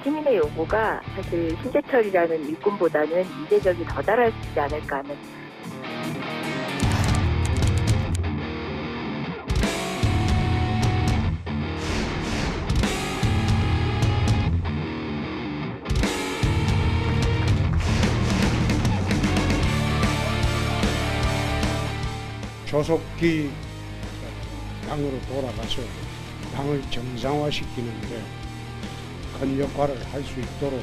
시민의 요구가 사실 신재철이라는 일꾼보다는 이재적이 더 잘할 수 있지 않을까 하는. 조속히 당으로 돌아가서 당을 정상화시키는데 큰 역할을 할 수 있도록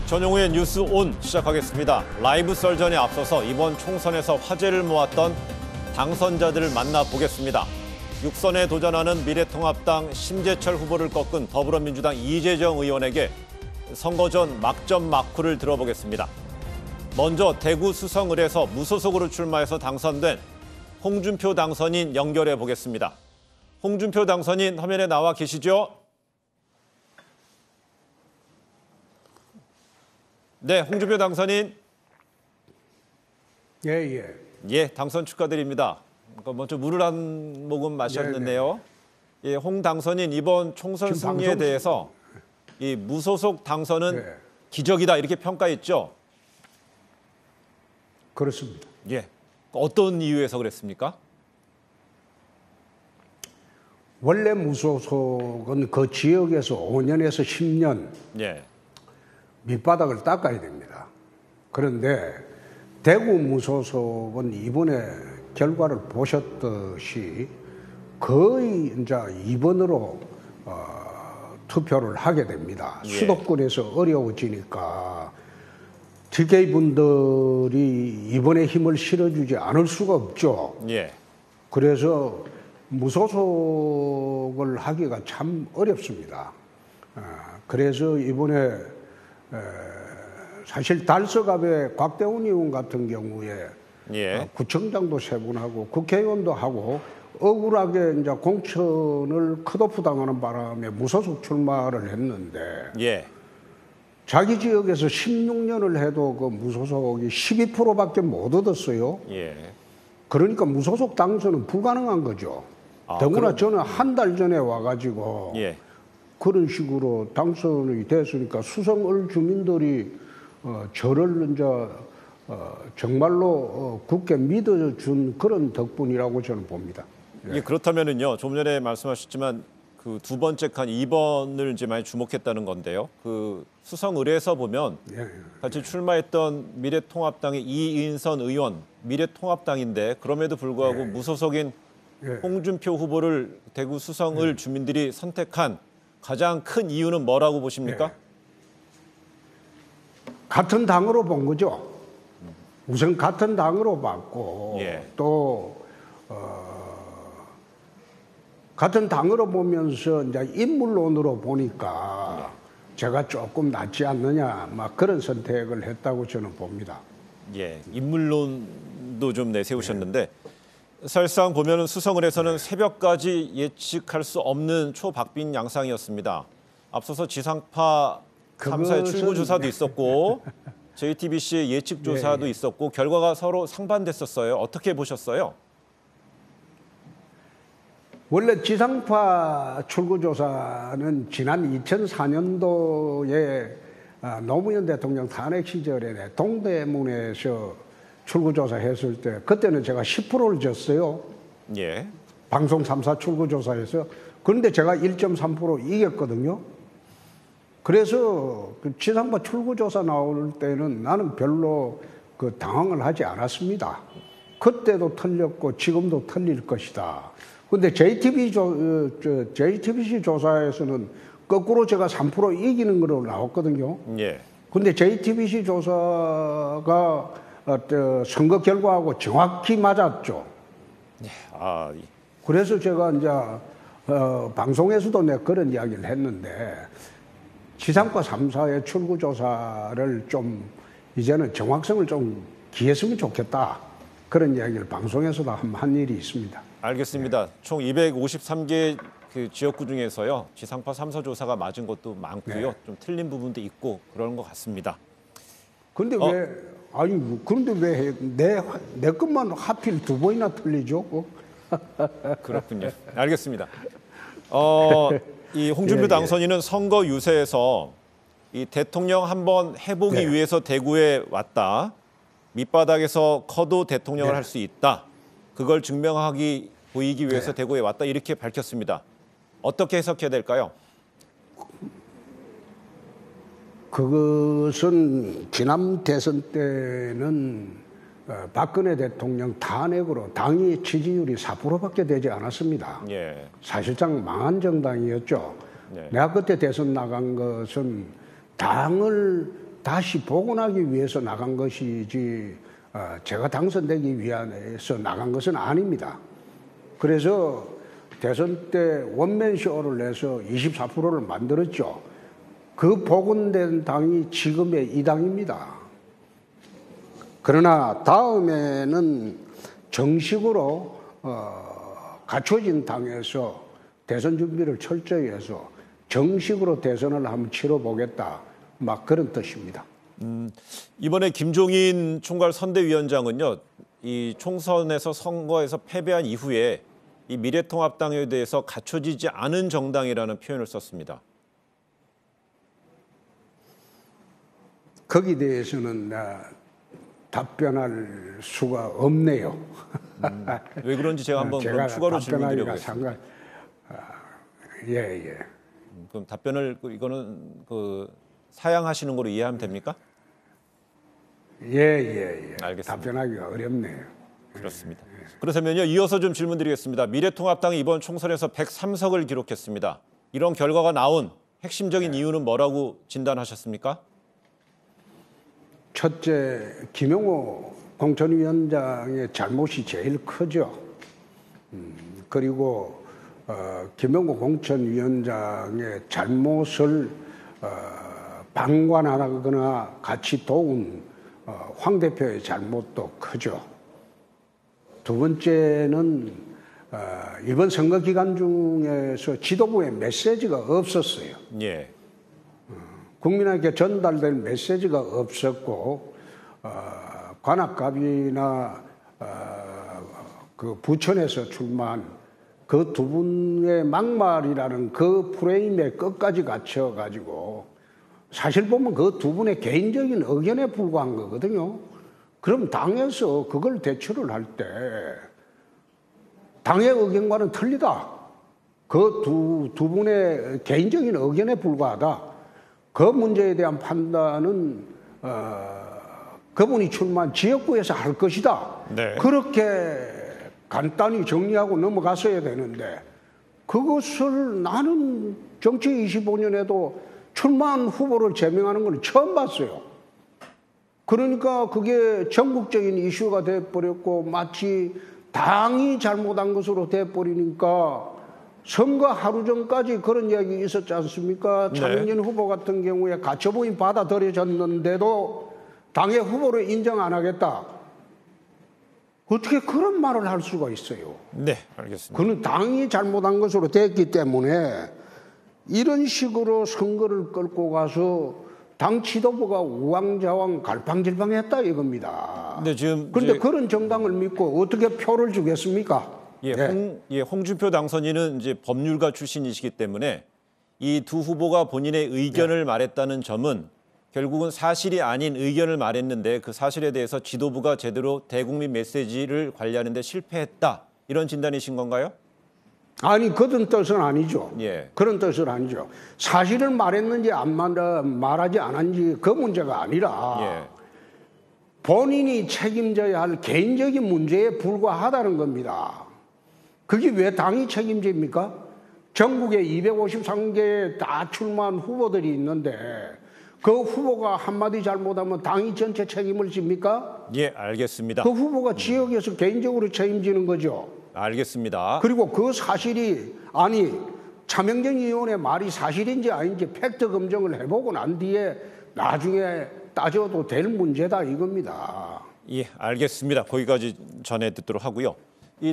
전용우의 뉴스 온 시작하겠습니다. 라이브 썰전에 앞서서 이번 총선에서 화제를 모았던 당선자들을 만나보겠습니다. 6선에 도전하는 미래통합당 심재철 후보를 꺾은 더불어민주당 이재정 의원에게 선거 전 막점 막후를 들어보겠습니다. 먼저 대구 수성을에서 무소속으로 출마해서 당선된 홍준표 당선인 연결해 보겠습니다. 홍준표 당선인 화면에 나와 계시죠? 네, 홍준표 당선인. 예, 당선 축하드립니다. 먼저 물을 한 모금 마셨는데요. 예, 홍 당선인 이번 총선 승리에 대해서 이 무소속 당선은 기적이다 이렇게 평가했죠? 그렇습니다. 예, 어떤 이유에서 그랬습니까? 원래 무소속은 그 지역에서 5년에서 10년 밑바닥을 닦아야 됩니다. 그런데 대구 무소속은 이번에 결과를 보셨듯이 거의 이제 2번으로 투표를 하게 됩니다. 수도권에서 어려워지니까 TK 분들이 이번에 힘을 실어주지 않을 수가 없죠. 그래서 무소속을 하기가 참 어렵습니다. 그래서 이번에 사실 달서갑의 곽대훈 의원 같은 경우에 구청장도 3분 하고 국회의원도 하고 억울하게 이제 공천을 컷오프 당하는 바람에 무소속 출마를 했는데 자기 지역에서 16년을 해도 그 무소속이 12%밖에 못 얻었어요. 그러니까 무소속 당선은 불가능한 거죠. 더구나 저는 한 달 전에 와가지고 그런 식으로 당선이 됐으니까 수성을 주민들이 저를 이제 정말로 굳게 믿어준 그런 덕분이라고 저는 봅니다. 그렇다면은요, 좀 전에 말씀하셨지만 그 두 번째 칸 2번을 이제 많이 주목했다는 건데요. 그 수성을에서 보면 같이 출마했던 미래통합당의 이인선 의원, 미래통합당인데 그럼에도 불구하고 무소속인 홍준표 후보를 대구 수성을 주민들이 선택한 가장 큰 이유는 뭐라고 보십니까? 같은 당으로 본 거죠. 우선 같은 당으로 봤고 또 같은 당으로 보면서 이제 인물론으로 보니까 제가 조금 낫지 않느냐 막 그런 선택을 했다고 저는 봅니다. 인물론도 좀 내세우셨는데 사실상 보면은 수성을에서는 새벽까지 예측할 수 없는 초박빙 양상이었습니다. 앞서서 지상파 3사의 출구 조사도 있었고 JTBC의 예측 조사도 있었고 결과가 서로 상반됐었어요. 어떻게 보셨어요? 원래 지상파 출구 조사는 지난 2004년도에 노무현 대통령 탄핵 시절에 동대문에서 출구조사 했을 때 그때는 제가 10%를 졌어요. 방송 3사 출구조사에서. 그런데 제가 1.3% 이겼거든요. 그래서 그 지상파 출구조사 나올 때는 나는 별로 그 당황을 하지 않았습니다. 그때도 틀렸고 지금도 틀릴 것이다. 근데 JTBC 조사에서는 거꾸로 제가 3% 이기는 거로 나왔거든요. 근데 JTBC 조사가 선거 결과하고 정확히 맞았죠. 그래서 제가 이제 방송에서도 내가 그런 이야기를 했는데 지상파 3사의 출구조사를 좀 이제는 정확성을 좀 기했으면 좋겠다. 그런 이야기를 방송에서도 한 일이 있습니다. 알겠습니다. 총 253개 그 지역구 중에서요. 지상파 3사 조사가 맞은 것도 많고요. 네. 좀 틀린 부분도 있고 그런 것 같습니다. 그런데 그런데 왜 내 것만 하필 2번이나 틀리죠? 그렇군요. 알겠습니다. 이 홍준표 예, 예. 당선인은 선거 유세에서 이 대통령 한번 해보기 네. 위해서 대구에 왔다. 밑바닥에서 커도 대통령을 네. 할 수 있다. 그걸 보이기 위해서 네. 대구에 왔다. 이렇게 밝혔습니다. 어떻게 해석해야 될까요? 그것은 지난 대선 때는 박근혜 대통령 탄핵으로 당의 지지율이 4%밖에 되지 않았습니다. 예. 사실상 망한 정당이었죠. 네. 내가 그때 대선 나간 것은 당을 다시 복원하기 위해서 나간 것이지 제가 당선되기 위해서 나간 것은 아닙니다. 그래서 대선 때 원맨쇼를 내서 24%를 만들었죠. 그 복원된 당이 지금의 이 당입니다. 그러나 다음에는 정식으로 갖춰진 당에서 대선 준비를 철저히 해서 정식으로 대선을 한번 치러보겠다. 막 그런 뜻입니다. 이번에 김종인 총괄 선대위원장은요. 이 총선에서 선거에서 패배한 이후에 이 미래통합당에 대해서 갖춰지지 않은 정당이라는 표현을 썼습니다. 거기에 대해서는 답변할 수가 없네요. 왜 그런지 제가 한번 제가 추가로 질문드려보겠습니다. 예. 그럼 답변을 이거는 사양하시는 거로 이해하면 됩니까? 예. 알겠습니다. 답변하기가 어렵네요. 그렇습니다. 그렇다면요, 이어서 좀 질문드리겠습니다. 미래통합당이 이번 총선에서 103석을 기록했습니다. 이런 결과가 나온 핵심적인 이유는 뭐라고 진단하셨습니까? 첫째, 김용호 공천위원장의 잘못이 제일 크죠. 그리고 김용호 공천위원장의 잘못을 방관하거나 같이 도운 황 대표의 잘못도 크죠. 두 번째는 이번 선거 기간 중에서 지도부의 메시지가 없었어요. 예. 국민에게 전달될 메시지가 없었고 관악갑이나 그 부천에서 출마한 그 두 분의 막말이라는 그 프레임에 끝까지 갇혀가지고 사실 보면 그 두 분의 개인적인 의견에 불과한 거거든요. 그럼 당에서 그걸 대처를 할 때 당의 의견과는 틀리다. 그 두 분의 개인적인 의견에 불과하다. 그 문제에 대한 판단은 그분이 출마한 지역구에서 할 것이다. 네. 그렇게 간단히 정리하고 넘어갔어야 되는데 그것을 나는 정치 25년에도 출마한 후보를 제명하는 건 처음 봤어요. 그러니까 그게 전국적인 이슈가 돼버렸고 마치 당이 잘못한 것으로 돼버리니까 선거 하루 전까지 그런 이야기 있었지 않습니까? 네. 차명진 후보 같은 경우에 가처분이 받아들여졌는데도 당의 후보를 인정 안 하겠다. 어떻게 그런 말을 할 수가 있어요? 네, 알겠습니다. 그는 당이 잘못한 것으로 됐기 때문에 이런 식으로 선거를 끌고 가서 당 지도부가 우왕좌왕 갈팡질팡했다 이겁니다. 네, 지금 그런데 그런 정당을 믿고 어떻게 표를 주겠습니까? 홍준표 당선인은 이제 법률가 출신이시기 때문에 이 두 후보가 본인의 의견을 말했다는 점은 결국은 사실이 아닌 의견을 말했는데 그 사실에 대해서 지도부가 제대로 대국민 메시지를 관리하는 데 실패했다. 이런 진단이신 건가요? 아니, 그런 뜻은 아니죠. 예. 그런 뜻은 아니죠. 사실을 말했는지 안 말하지 않았는지 그 문제가 아니라 예. 본인이 책임져야 할 개인적인 문제에 불과하다는 겁니다. 그게 왜 당이 책임집니까? 전국에 253개 다 출마한 후보들이 있는데 그 후보가 한마디 잘못하면 당이 전체 책임을 집니까? 예, 알겠습니다. 그 후보가 지역에서 개인적으로 책임지는 거죠. 알겠습니다. 그리고 그 사실이 차명진 의원의 말이 사실인지 아닌지 팩트 검증을 해보고 난 뒤에 나중에 따져도 될 문제다 이겁니다. 예, 알겠습니다. 거기까지 전해 듣도록 하고요.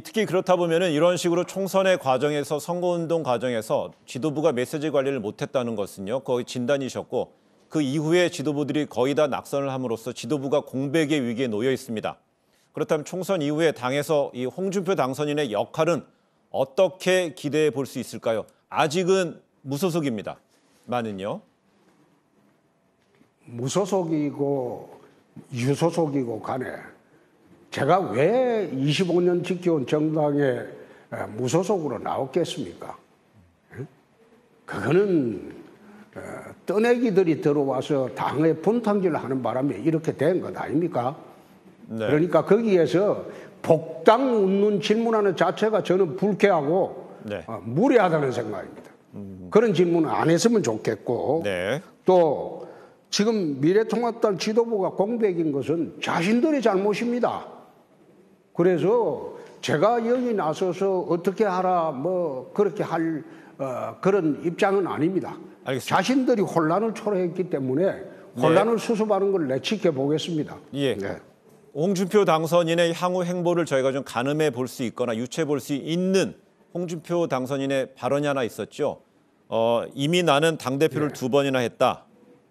특히 그렇다 보면은 이런 식으로 총선의 과정에서 선거운동 과정에서 지도부가 메시지 관리를 못했다는 것은요. 거의 진단이셨고 그 이후에 지도부들이 거의 다 낙선을 함으로써 지도부가 공백의 위기에 놓여 있습니다. 그렇다면 총선 이후에 당에서 이 홍준표 당선인의 역할은 어떻게 기대해 볼 수 있을까요? 아직은 무소속입니다. 만은요. 무소속이고 유소속이고 간에 제가 왜 25년 지켜온 정당에 무소속으로 나왔겠습니까? 그거는 떠내기들이 들어와서 당의 분탕질을 하는 바람에 이렇게 된 것 아닙니까? 네. 그러니까 거기에서 복당 웃는 질문하는 자체가 저는 불쾌하고 네. 무례하다는 생각입니다. 그런 질문은 안 했으면 좋겠고 네. 또 지금 미래통합당 지도부가 공백인 것은 자신들의 잘못입니다. 그래서 제가 여기 나서서 어떻게 하라 뭐 그렇게 할 그런 입장은 아닙니다. 알겠습니다. 자신들이 혼란을 초래했기 때문에 혼란을 네. 수습하는 걸 내치켜 보겠습니다. 예. 네. 홍준표 당선인의 향후 행보를 저희가 좀 가늠해 볼 수 있거나 유추해 볼 수 있는 홍준표 당선인의 발언이 하나 있었죠. 이미 나는 당대표를 네. 2번이나 했다.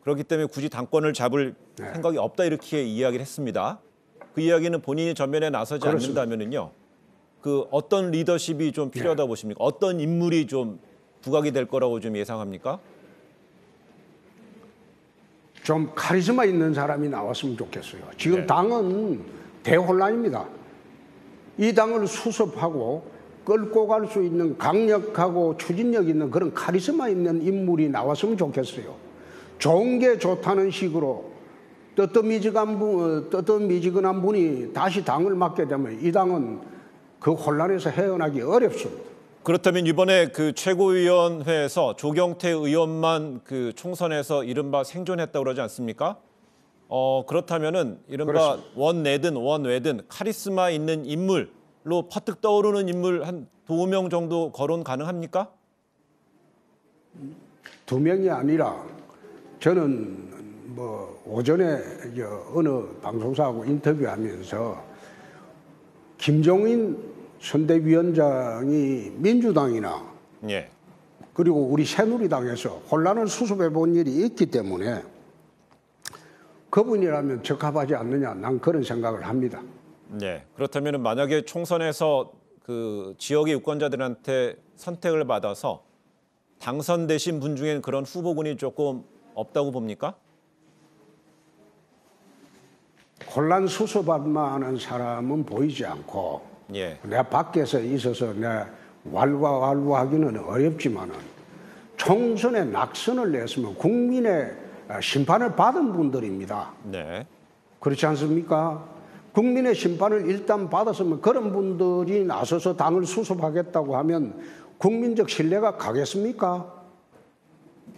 그렇기 때문에 굳이 당권을 잡을 네. 생각이 없다 이렇게 이야기를 했습니다. 그 이야기는 본인이 전면에 나서지 그렇습니다. 않는다면은요. 그 어떤 리더십이 좀 필요하다 네. 보십니까? 어떤 인물이 좀 부각이 될 거라고 좀 예상합니까? 좀 카리스마 있는 사람이 나왔으면 좋겠어요. 지금 네. 당은 대혼란입니다. 이 당을 수습하고 끌고 갈 수 있는 강력하고 추진력 있는 그런 카리스마 있는 인물이 나왔으면 좋겠어요. 좋은 게 좋다는 식으로 뜨뜻미지근한 분이 다시 당을 맡게 되면 이 당은 그 혼란에서 헤어나기 어렵습니다. 그렇다면 이번에 그 최고위원회에서 조경태 의원만 그 총선에서 이른바 생존했다고 그러지 않습니까? 그렇다면은 이른바 그렇습니다. 원내든 원외든 카리스마 있는 인물로 퍼뜩 떠오르는 인물 한 2명 정도 거론 가능합니까? 2명이 아니라 저는 뭐 오전에 어느 방송사하고 인터뷰하면서 김종인 선대위원장이 민주당이나 예. 그리고 우리 새누리당에서 혼란을 수습해 본 일이 있기 때문에 그분이라면 적합하지 않느냐 난 그런 생각을 합니다. 네, 그렇다면 만약에 총선에서 그 지역의 유권자들한테 선택을 받아서 당선되신 분 중엔 그런 후보군이 조금 없다고 봅니까? 혼란 수습할 만한 사람은 보이지 않고 예. 내가 밖에서 있어서 내가 왈가왈부하기는 어렵지만은 총선에 낙선을 냈으면 국민의 심판을 받은 분들입니다. 네. 그렇지 않습니까? 국민의 심판을 일단 받았으면 그런 분들이 나서서 당을 수습하겠다고 하면 국민적 신뢰가 가겠습니까?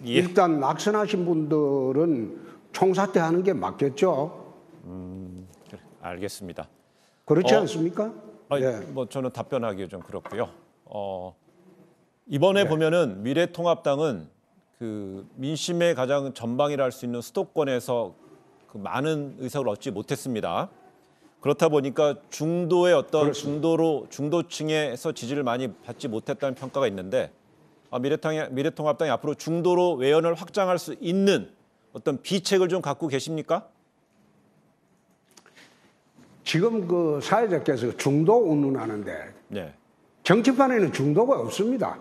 예. 일단 낙선하신 분들은 총사퇴하는 게 맞겠죠? 그래, 알겠습니다. 그렇지 않습니까? 아니, 네. 뭐 저는 답변하기 좀 그렇고요. 이번에 네. 보면은 미래통합당은 그 민심의 가장 전방이라 할 수 있는 수도권에서 그 많은 의석을 얻지 못했습니다. 그렇다 보니까 중도의 어떤 중도층에서 지지를 많이 받지 못했다는 평가가 있는데 미래통합당이 앞으로 중도로 외연을 확장할 수 있는 어떤 비책을 좀 갖고 계십니까? 지금 그 사회자께서 중도 운운하는데 네. 정치판에는 중도가 없습니다.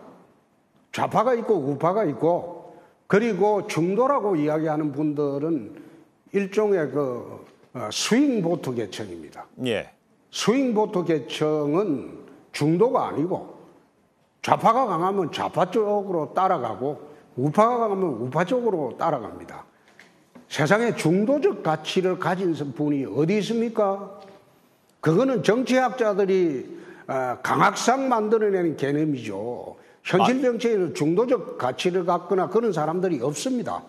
좌파가 있고 우파가 있고 그리고 중도라고 이야기하는 분들은 일종의 그 스윙보트 계층입니다. 예. 스윙보트 계층은 중도가 아니고 좌파가 강하면 좌파 쪽으로 따라가고 우파가 강하면 우파 쪽으로 따라갑니다. 세상에 중도적 가치를 가진 분이 어디 있습니까? 그거는 정치학자들이 강학상 만들어내는 개념이죠. 현실 정치에는 중도적 가치를 갖거나 그런 사람들이 없습니다.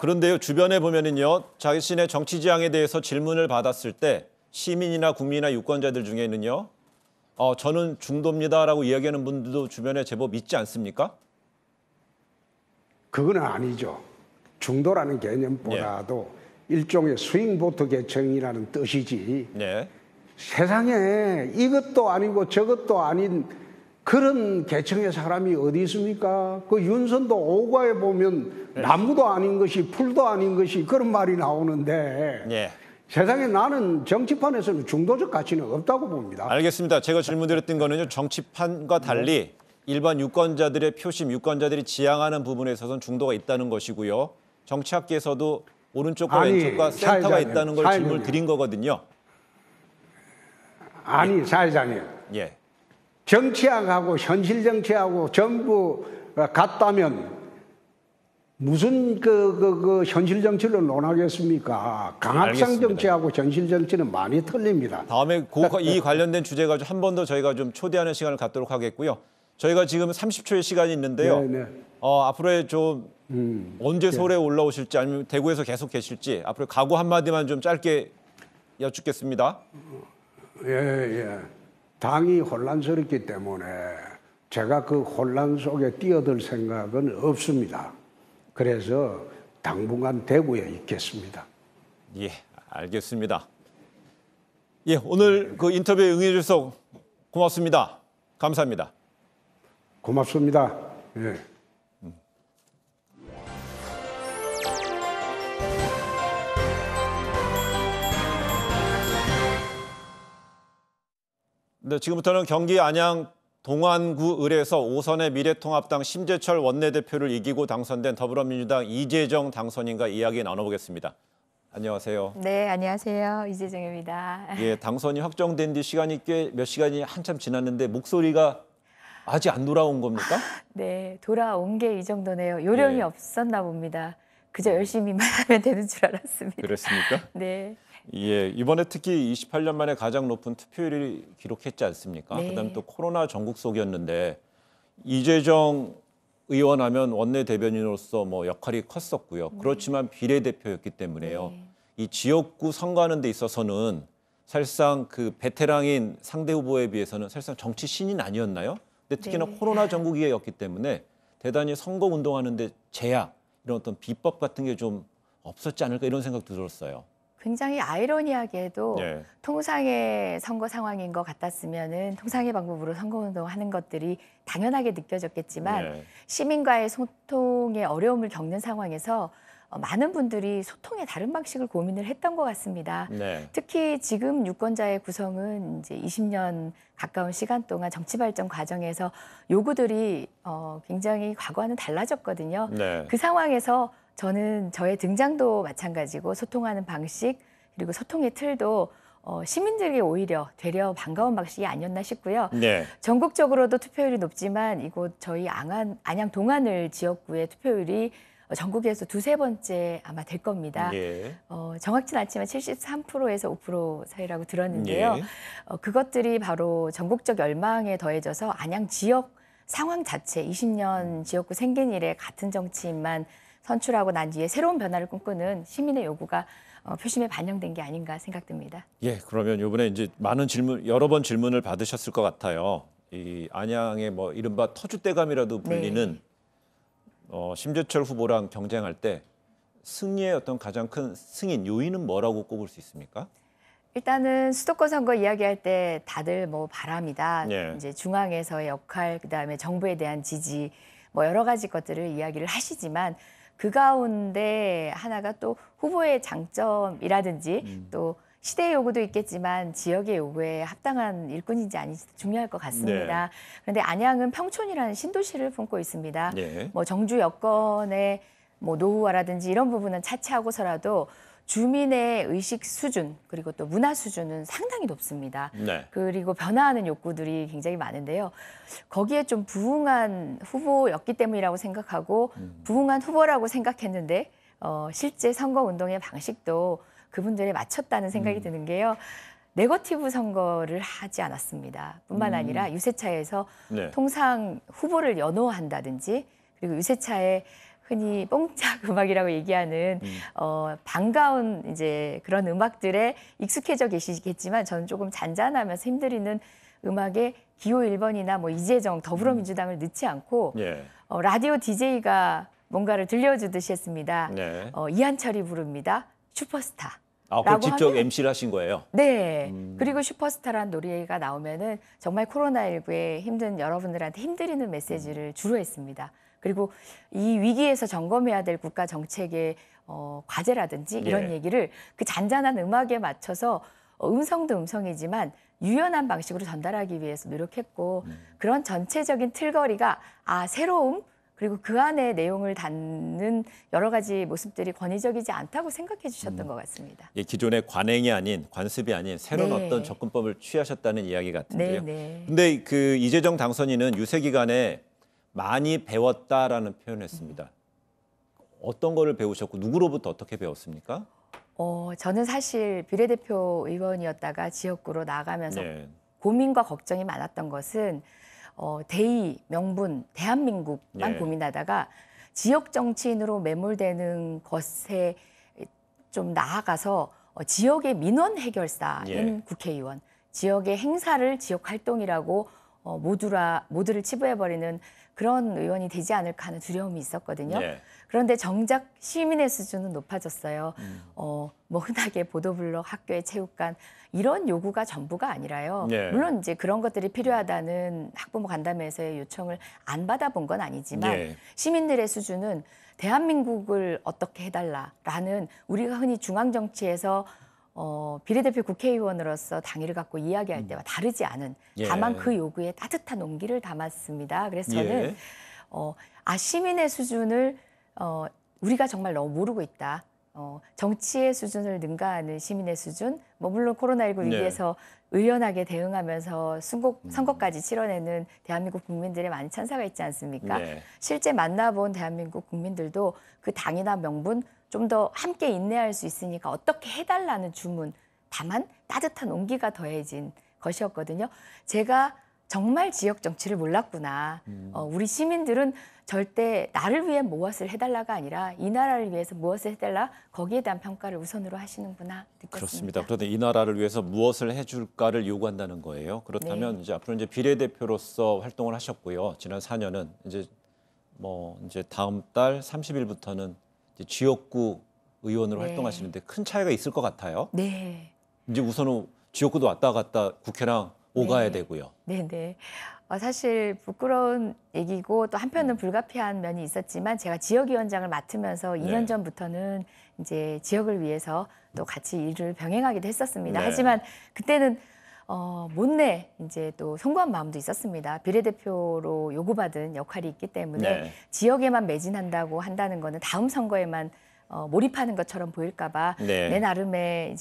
그런데요, 주변에 보면은요, 자신의 정치 지향에 대해서 질문을 받았을 때 시민이나 국민이나 유권자들 중에는요, 저는 중도입니다라고 이야기하는 분들도 주변에 제법 있지 않습니까? 그건 아니죠. 중도라는 개념보다도 일종의 스윙보트 계층이라는 뜻이지. 네. 세상에 이것도 아니고 저것도 아닌 그런 계층의 사람이 어디 있습니까? 그 윤선도 오과에 보면 나무도 아닌 것이 풀도 아닌 것이 그런 말이 나오는데 예. 세상에 나는 정치판에서는 중도적 가치는 없다고 봅니다. 알겠습니다. 제가 질문드렸던 거는요. 정치판과 달리 일반 유권자들의 표심, 유권자들이 지향하는 부분에 있어서는 중도가 있다는 것이고요. 정치학계에서도 오른쪽과 왼쪽과 센터가 있다는 걸 질문을 드린 거거든요. 아니, 사회자님. 예. 정치학하고 현실 정치하고 전부 같다면 무슨 현실 정치를 논하겠습니까? 강학상 알겠습니다. 정치하고 현실 정치는 많이 틀립니다. 다음에 이 관련된 주제 가지고 한 번 더 저희가 좀 초대하는 시간을 갖도록 하겠고요. 저희가 지금 30초의 시간이 있는데요. 네. 앞으로의 좀 언제 서울에 올라오실지 아니면 대구에서 계속 계실지 앞으로 각오 한마디만 좀 짧게 여쭙겠습니다. 예. 당이 혼란스럽기 때문에 제가 그 혼란 속에 뛰어들 생각은 없습니다. 그래서 당분간 대구에 있겠습니다. 예, 알겠습니다. 예, 오늘 그 인터뷰에 응해 주셔서 고맙습니다. 감사합니다. 고맙습니다. 예. 네, 지금부터는 경기 안양 동안구 을에서 5선의 미래통합당 심재철 원내대표를 이기고 당선된 더불어민주당 이재정 당선인과 이야기 나눠보겠습니다. 안녕하세요. 네, 안녕하세요. 이재정입니다. 예, 당선이 확정된 뒤 시간이 몇 시간이 한참 지났는데 목소리가 아직 안 돌아온 겁니까? 네, 돌아온 게 이 정도네요. 요령이 예. 없었나 봅니다. 그저 열심히만 하면 되는 줄 알았습니다. 그렇습니까? 네. 예, 이번에 특히 28년 만에 가장 높은 투표율을 기록했지 않습니까? 네. 그다음에 또 코로나 전국 속이었는데 이재정 의원 하면 원내대변인으로서 뭐 역할이 컸었고요. 그렇지만 비례대표였기 때문에요. 네. 이 지역구 선거하는 데 있어서는 사실상 그 베테랑인 상대 후보에 비해서는 사실상 정치 신인 아니었나요? 근데 특히나 네. 코로나 전국이었기 때문에 대단히 선거 운동하는데 제약, 이런 어떤 비법 같은 게 좀 없었지 않을까 이런 생각도 들었어요. 굉장히 아이러니하게도 네. 통상의 선거 상황인 것 같았으면은 통상의 방법으로 선거운동하는 것들이 당연하게 느껴졌겠지만 네. 시민과의 소통의 어려움을 겪는 상황에서 많은 분들이 소통의 다른 방식을 고민을 했던 것 같습니다. 네. 특히 지금 유권자의 구성은 이제 20년 가까운 시간 동안 정치 발전 과정에서 요구들이 굉장히 과거와는 달라졌거든요. 네. 그 상황에서 저는 저의 등장도 마찬가지고 소통하는 방식 그리고 소통의 틀도 시민들에게 오히려 되려 반가운 방식이 아니었나 싶고요. 네. 전국적으로도 투표율이 높지만 이곳 저희 안양 동안을 지역구의 투표율이 전국에서 두세 번째 아마 될 겁니다. 예. 정확치는 않지만 73%에서 5% 사이라고 들었는데요. 예. 그것들이 바로 전국적 열망에 더해져서 안양 지역 상황 자체 20년 지역구 생긴 이래 같은 정치인만 선출하고 난 뒤에 새로운 변화를 꿈꾸는 시민의 요구가 표심에 반영된 게 아닌가 생각됩니다. 예, 그러면 이번에 이제 많은 질문, 여러 번 질문을 받으셨을 것 같아요. 이 안양의 뭐 이른바 터줏대감이라도 불리는 심재철 후보랑 경쟁할 때 승리의 어떤 가장 큰 승인 요인은 뭐라고 꼽을 수 있습니까? 일단은 수도권 선거 이야기할 때 다들 뭐 바람이다, 예. 이제 중앙에서의 역할, 그다음에 정부에 대한 지지, 뭐 여러 가지 것들을 이야기를 하시지만 그 가운데 하나가 또 후보의 장점이라든지 또 시대의 요구도 있겠지만 지역의 요구에 합당한 일꾼인지 아닌지 중요할 것 같습니다. 네. 그런데 안양은 평촌이라는 신도시를 품고 있습니다. 네. 뭐 정주 여건의 뭐 노후화라든지 이런 부분은 차치하고서라도 주민의 의식 수준 그리고 또 문화 수준은 상당히 높습니다. 네. 그리고 변화하는 욕구들이 굉장히 많은데요. 거기에 좀 부응한 후보였기 때문이라고 생각하고 부응한 후보라고 생각했는데 실제 선거운동의 방식도 그분들에 맞췄다는 생각이 드는 게요. 네거티브 선거를 하지 않았습니다. 뿐만 아니라 유세차에서 네. 통상 후보를 연호한다든지 그리고 유세차에 흔히 뽕짝 음악이라고 얘기하는 반가운 이제 그런 음악들에 익숙해져 계시겠지만 저는 조금 잔잔하면서 힘들이는 음악에 기호 1번이나 뭐 이재정 더불어민주당을 넣지 않고 예. 라디오 DJ가 뭔가를 들려주듯이 했습니다. 네. 이한철이 부릅니다. 슈퍼스타. 그걸 직접 MC를 하신 거예요? 네. 그리고 슈퍼스타라는 노래가 나오면은 정말 코로나19에 힘든 여러분들한테 힘드리는 메시지를 주로 했습니다. 그리고 이 위기에서 점검해야 될 국가 정책의 과제라든지 이런 얘기를 그 잔잔한 음악에 맞춰서 음성도 음성이지만 유연한 방식으로 전달하기 위해서 노력했고 그런 전체적인 틀거리가 새로움 그리고 그 안에 내용을 담는 여러 가지 모습들이 권위적이지 않다고 생각해 주셨던 것 같습니다. 기존의 관행이 아닌 관습이 아닌 새로운 어떤 접근법을 취하셨다는 이야기 같은데요. 근데 그 이재정 당선인은 유세 기간에 많이 배웠다라는 표현을 했습니다. 어떤 거를 배우셨고 누구로부터 어떻게 배웠습니까? 저는 사실 비례대표 의원이었다가 지역구로 나가면서 고민과 걱정이 많았던 것은 대의, 명분, 대한민국만 고민하다가 지역 정치인으로 매몰되는 것에 좀 나아가서 지역의 민원 해결사인 국회의원, 지역의 행사를 지역 활동이라고 모두를 치부해버리는 그런 의원이 되지 않을까 하는 두려움이 있었거든요. 그런데 정작 시민의 수준은 높아졌어요. 뭐 흔하게 보도블록, 학교의 체육관 이런 요구가 전부가 아니라요. 물론 이제 그런 것들이 필요하다는 학부모 간담회에서의 요청을 안 받아본 건 아니지만 시민들의 수준은 대한민국을 어떻게 해달라라는 우리가 흔히 중앙정치에서 비례대표 국회의원으로서 당위를 갖고 이야기할 때와 다르지 않은 다만 그 요구에 따뜻한 온기를 담았습니다. 그래서 저는 시민의 수준을 우리가 정말 너무 모르고 있다. 정치의 수준을 능가하는 시민의 수준, 물론 코로나19 위기에서 의연하게 대응하면서 선거까지 치러내는 대한민국 국민들의 많은 찬사가 있지 않습니까? 실제 만나본 대한민국 국민들도 그 당이나 명분 좀 더 함께 인내할 수 있으니까 어떻게 해달라는 주문, 다만 따뜻한 온기가 더해진 것이었거든요. 제가 정말 지역 정치를 몰랐구나. 우리 시민들은 절대 나를 위해 무엇을 해달라가 아니라 이 나라를 위해서 무엇을 해달라 거기에 대한 평가를 우선으로 하시는구나 느꼈습니다. 그렇습니다. 그런데 이 나라를 위해서 무엇을 해줄까를 요구한다는 거예요. 그렇다면 이제 앞으로 이제 비례대표로서 활동을 하셨고요. 지난 4년은 이제 다음 달 30일부터는 이제 지역구 의원으로 활동하시는데 큰 차이가 있을 것 같아요. 이제 우선은 지역구도 왔다 갔다 국회랑 오가야 되고요. 사실 부끄러운 얘기고 또 한편은 불가피한 면이 있었지만 제가 지역위원장을 맡으면서 2년 전부터는 이제 지역을 위해서 또 같이 일을 병행하기도 했었습니다. 하지만 그때는 못내 이제 또 송구한 마음도 있었습니다. 비례대표로 요구받은 역할이 있기 때문에 지역에만 매진한다고 한다는 거는 다음 선거에만 몰입하는 것처럼 보일까봐 제 나름의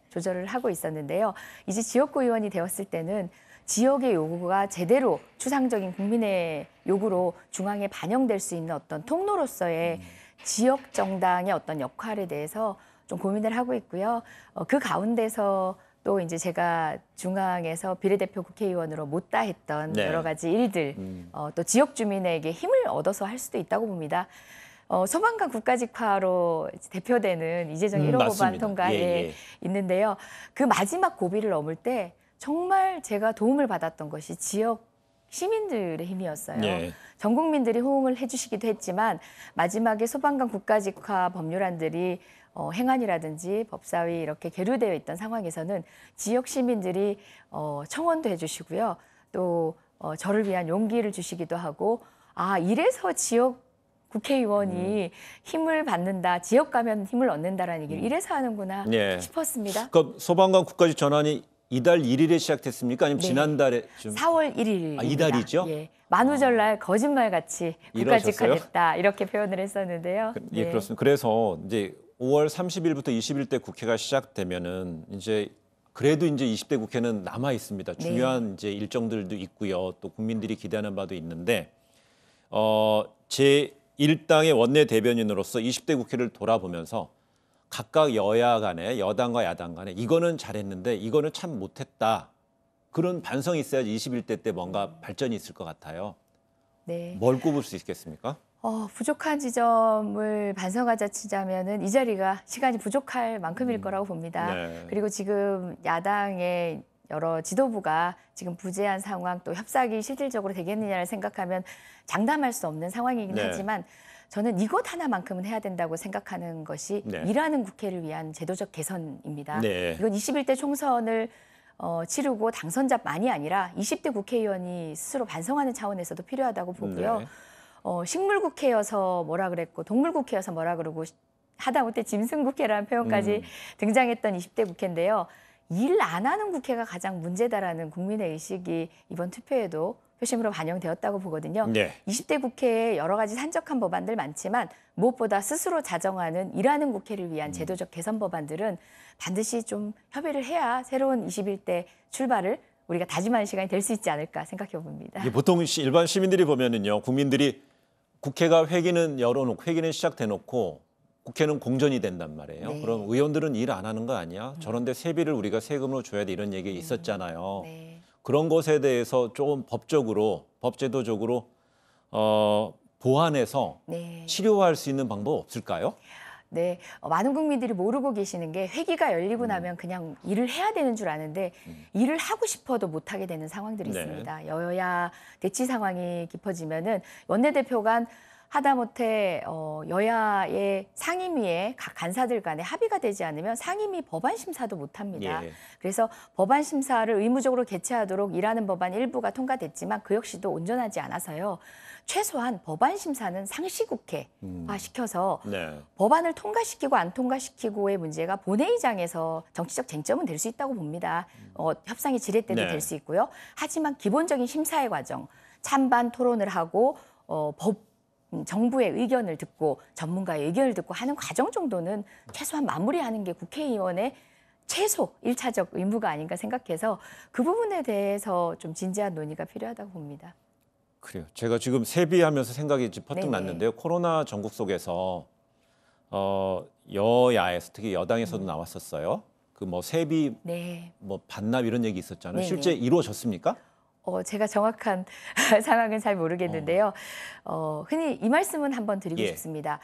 조절을 하고 있었는데요. 이제 지역구 의원이 되었을 때는 지역의 요구가 제대로 추상적인 국민의 요구로 중앙에 반영될 수 있는 어떤 통로로서의 지역 정당의 어떤 역할에 대해서 좀 고민을 하고 있고요. 그 가운데서 또 이제 제가 중앙에서 비례대표 국회의원으로 못다 했던 여러 가지 일들, 또 지역 주민에게 힘을 얻어서 할 수도 있다고 봅니다. 소방관 국가직화로 대표되는 이재정 1호 법안 통과에 있는데요. 그 마지막 고비를 넘을 때 정말 제가 도움을 받았던 것이 지역 시민들의 힘이었어요. 전 국민들이 호응을 해주시기도 했지만 마지막에 소방관 국가직화 법률안들이 행안이라든지 법사위 이렇게 계류되어 있던 상황에서는 지역 시민들이 청원도 해주시고요. 또 저를 위한 용기를 주시기도 하고 이래서 지역 국회의원이 힘을 받는다, 지역 가면 힘을 얻는다라는 얘기를 이래서 하는구나 싶었습니다. 그러니까 소방관 국가직 전환이 이달 1일에 시작됐습니까? 아니면 지난달에 좀 4월 1일입니다. 이달이죠? 만우절날 거짓말같이 국가직화됐다 이렇게 표현을 했었는데요. 그렇습니다. 그래서 이제 5월 30일부터 20일 때 국회가 시작되면은 이제 그래도 이제 20대 국회는 남아 있습니다. 중요한 이제 일정들도 있고요. 또 국민들이 기대하는 바도 있는데 제 1당의 원내 대변인으로서 20대 국회를 돌아보면서 각각 여야 간에 여당과 야당 간에 이거는 잘했는데 이거는 참 못했다. 그런 반성이 있어야지 21대 때 뭔가 발전이 있을 것 같아요. 뭘 꼽을 수 있겠습니까? 부족한 지점을 반성하자 치자면은 이 자리가 시간이 부족할 만큼일 거라고 봅니다. 그리고 지금 야당의 여러 지도부가 지금 부재한 상황 또 협상이 실질적으로 되겠느냐를 생각하면 장담할 수 없는 상황이긴 하지만 저는 이것 하나만큼은 해야 된다고 생각하는 것이 네. 일하는 국회를 위한 제도적 개선입니다. 네. 이건 21대 총선을 치르고 당선자만이 아니라 20대 국회의원이 스스로 반성하는 차원에서도 필요하다고 보고요. 네. 식물국회여서 뭐라 그랬고 동물국회여서 뭐라 그러고 하다못해 짐승국회라는 표현까지 등장했던 20대 국회인데요. 일 안 하는 국회가 가장 문제다라는 국민의 의식이 이번 투표에도 표심으로 반영되었다고 보거든요. 네. 20대 국회에 여러 가지 산적한 법안들 많지만 무엇보다 스스로 자정하는 일하는 국회를 위한 제도적 개선 법안들은 반드시 좀 협의를 해야 새로운 21대 출발을 우리가 다짐하는 시간이 될 수 있지 않을까 생각해 봅니다. 이게 보통 일반 시민들이 보면은요, 국민들이 국회가 회기는 열어놓고 회기는 시작돼놓고 국회는 공전이 된단 말이에요. 네. 그럼 의원들은 일 안 하는 거 아니야? 저런데 세비를 우리가 세금으로 줘야 돼 이런 얘기 있었잖아요. 네. 그런 것에 대해서 조금 법제도적으로 보완해서 네. 치료할 수 있는 방법 없을까요? 네, 많은 국민들이 모르고 계시는 게 회기가 열리고 나면 그냥 일을 해야 되는 줄 아는데 일을 하고 싶어도 못 하게 되는 상황들이 네. 있습니다. 여야 대치 상황이 깊어지면은 원내대표 간 하다못해 여야의 상임위에 각 간사들 간에 합의가 되지 않으면 상임위 법안 심사도 못 합니다. 예. 그래서 법안 심사를 의무적으로 개최하도록 일하는 법안 일부가 통과됐지만 그 역시도 온전하지 않아서요. 최소한 법안 심사는 상시국회화 시켜서 네. 법안을 통과시키고 안 통과시키고의 문제가 본회의장에서 정치적 쟁점은 될 수 있다고 봅니다. 협상이 지렛대도 네. 될 수 있고요. 하지만 기본적인 심사의 과정, 찬반 토론을 하고 정부의 의견을 듣고 전문가의 의견을 듣고 하는 과정 정도는 최소한 마무리하는 게 국회의원의 최소 1차적 의무가 아닌가 생각해서 그 부분에 대해서 좀 진지한 논의가 필요하다고 봅니다. 그래요. 제가 지금 세비하면서 생각이 퍼뜩 네네. 났는데요. 코로나 전국 속에서 여야에서 특히 여당에서도 나왔었어요. 그 뭐 세비 네. 뭐 반납 이런 얘기 있었잖아요. 네네. 실제 이루어졌습니까? 제가 정확한 상황은 잘 모르겠는데요. 흔히 이 말씀은 한번 드리고 예. 싶습니다.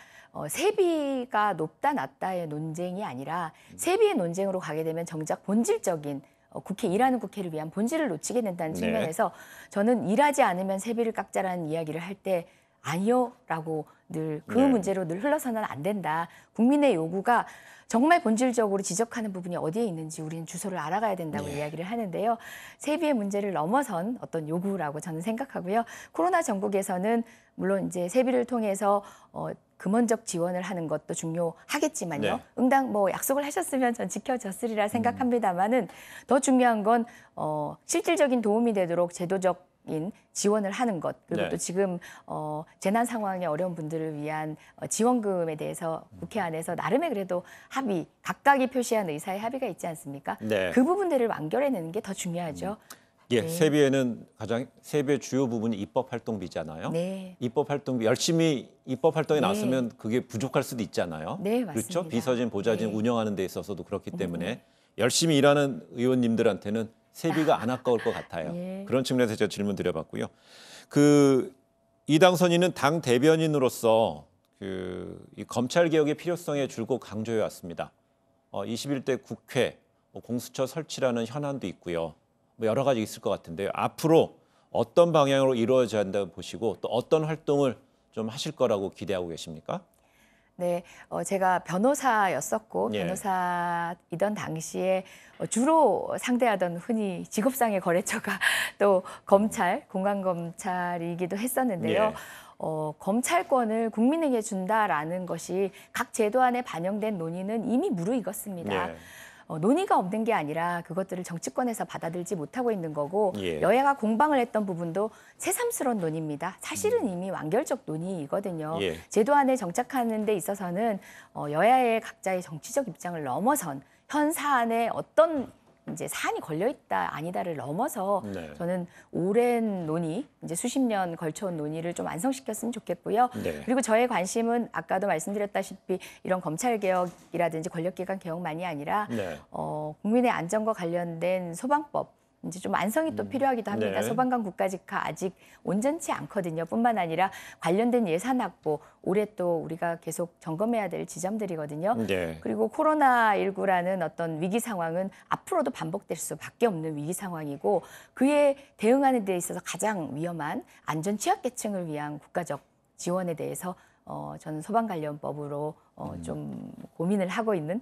세비가 높다 낮다의 논쟁이 아니라 세비의 논쟁으로 가게 되면 정작 본질적인 국회 일하는 국회를 위한 본질을 놓치게 된다는 네. 측면에서 저는 일하지 않으면 세비를 깎자라는 이야기를 할 때 아니요라고 늘 그 네. 문제로 늘 흘러서는 안 된다. 국민의 요구가 정말 본질적으로 지적하는 부분이 어디에 있는지 우리는 주소를 알아가야 된다고 네. 이야기를 하는데요. 세비의 문제를 넘어선 어떤 요구라고 저는 생각하고요. 코로나 전국에서는 물론 이제 세비를 통해서 근원적 지원을 하는 것도 중요하겠지만요. 네. 응당 뭐 약속을 하셨으면 전 지켜졌으리라 생각합니다만은 더 중요한 건 실질적인 도움이 되도록 제도적인 지원을 하는 것 그리고 네. 또 지금 재난 상황에 어려운 분들을 위한 지원금에 대해서 국회 안에서 나름의 그래도 합의 각각이 표시한 의사의 합의가 있지 않습니까? 네. 그 부분들을 완결해내는 게 더 중요하죠. 예, 네. 세비에는 가장 세비의 주요 부분이 입법 활동비잖아요. 네. 입법 활동비 열심히 입법 활동에 네. 나서면 그게 부족할 수도 있잖아요. 네, 그렇죠? 맞습니다. 비서진, 보좌진 네. 운영하는 데 있어서도 그렇기 때문에 열심히 일하는 의원님들한테는 세비가 안 아까울 것 같아요. 예. 그런 측면에서 제가 질문 드려봤고요. 이당 선인은 당 대변인으로서 이 검찰 개혁의 필요성에 줄곧 강조해 왔습니다. 21대 국회 공수처 설치라는 현안도 있고요. 뭐 여러 가지 있을 것 같은데요. 앞으로 어떤 방향으로 이루어져야 한다고 보시고 또 어떤 활동을 좀 하실 거라고 기대하고 계십니까? 네, 제가 변호사였었고 예. 변호사이던 당시에 주로 상대하던 흔히 직업상의 거래처가 또 검찰, 공안검찰이기도 했었는데요. 예. 검찰권을 국민에게 준다라는 것이 각 제도 안에 반영된 논의는 이미 무르익었습니다. 예. 논의가 없는 게 아니라 그것들을 정치권에서 받아들이지 못하고 있는 거고 예. 여야가 공방을 했던 부분도 새삼스러운 논의입니다. 사실은 이미 완결적 논의이거든요. 예. 제도 안에 정착하는 데 있어서는 여야의 각자의 정치적 입장을 넘어선 현 사안에 어떤 이제 사안이 걸려 있다 아니다를 넘어서 네. 저는 오랜 논의, 이제 수십 년 걸쳐온 논의를 좀 완성시켰으면 좋겠고요. 네. 그리고 저의 관심은 아까도 말씀드렸다시피 이런 검찰 개혁이라든지 권력기관 개혁만이 아니라 네. 국민의 안전과 관련된 소방법 이제 좀 완성이 또 필요하기도 합니다. 네. 소방관 국가직화 아직 온전치 않거든요. 뿐만 아니라 관련된 예산 확보 올해 또 우리가 계속 점검해야 될 지점들이거든요. 네. 그리고 코로나19라는 어떤 위기 상황은 앞으로도 반복될 수밖에 없는 위기 상황이고 그에 대응하는 데 있어서 가장 위험한 안전 취약계층을 위한 국가적 지원에 대해서 저는 소방관련법으로 좀 고민을 하고 있는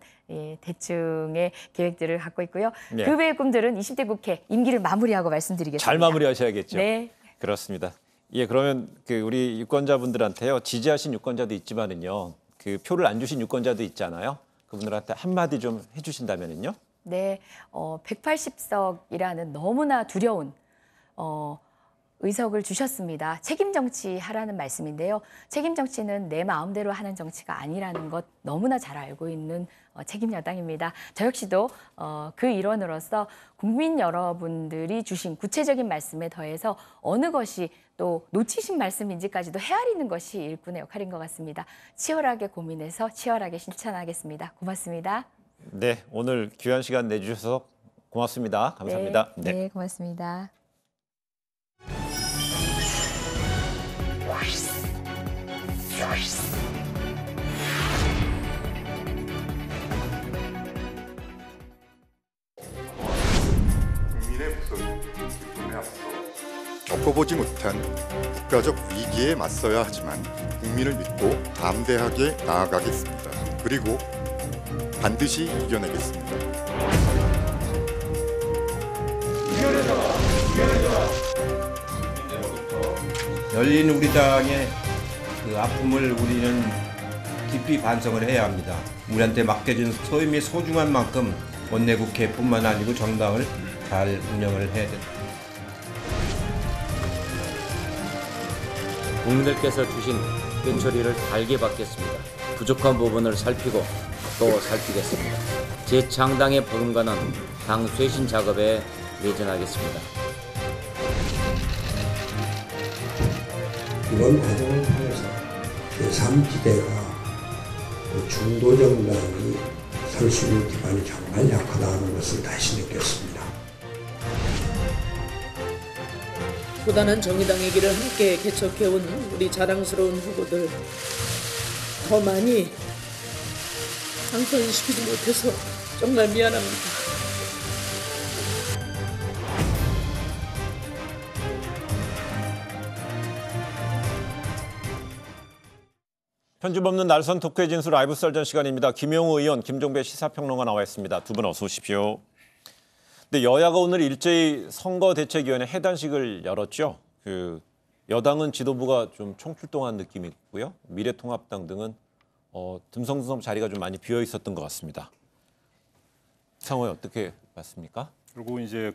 대충의 계획들을 갖고 있고요. 네. 그 외의 꿈들은 20대 국회 임기를 마무리하고 말씀드리겠습니다. 잘 마무리하셔야겠죠. 네. 그렇습니다. 예, 그러면 우리 유권자분들한테요. 지지하신 유권자도 있지만은요. 그 표를 안 주신 유권자도 있잖아요. 그분들한테 한마디 좀 해주신다면은요. 네, 180석이라는 너무나 두려운 의석을 주셨습니다. 책임 정치 하라는 말씀인데요. 책임 정치는 내 마음대로 하는 정치가 아니라는 것 너무나 잘 알고 있는 책임 여당입니다. 저 역시도 그 일원으로서 국민 여러분들이 주신 구체적인 말씀에 더해서 어느 것이 또 놓치신 말씀인지까지도 헤아리는 것이 일꾼의 역할인 것 같습니다. 치열하게 고민해서 치열하게 실천하겠습니다. 고맙습니다. 네, 오늘 귀한 시간 내주셔서 고맙습니다. 감사합니다. 네, 고맙습니다. 국민의 목소리 기쁨에 앞서 겪어보지 못한 국가적 위기에 맞서야 하지만 국민을 믿고 담대하게 나아가겠습니다. 그리고 반드시 이겨내겠습니다. 열린 우리 당의 그 아픔을 우리는 깊이 반성을 해야 합니다. 우리한테 맡겨진 소임이 소중한 만큼 원내국회뿐만 아니고 정당을 잘 운영을 해야 됩니다. 국민들께서 주신 끈처리를 달게 받겠습니다. 부족한 부분을 살피고 또 살피겠습니다. 재창당에 버금가는 당 쇄신 작업에 내전하겠습니다. 이번 과정을 통해서 제3지대가 중도 정당이 설 수 있는 기반이 정말 약하다는 것을 다시 느꼈습니다. 고단한 정의당의 길을 함께 개척해온 우리 자랑스러운 후보들 더 많이 당선시키지 못해서 정말 미안합니다. 편집 없는 날선 토크의 진수 라이브 썰전 시간입니다. 김용우 의원, 김종배 시사평론가 나와 있습니다. 두 분 어서 오십시오. 근데 여야가 오늘 일제히 선거대책위원회 해단식을 열었죠. 여당은 지도부가 좀 총출동한 느낌이 있고요. 미래통합당 등은 듬성듬성 자리가 좀 많이 비어 있었던 것 같습니다. 상호에 어떻게 봤습니까? 그리고 이제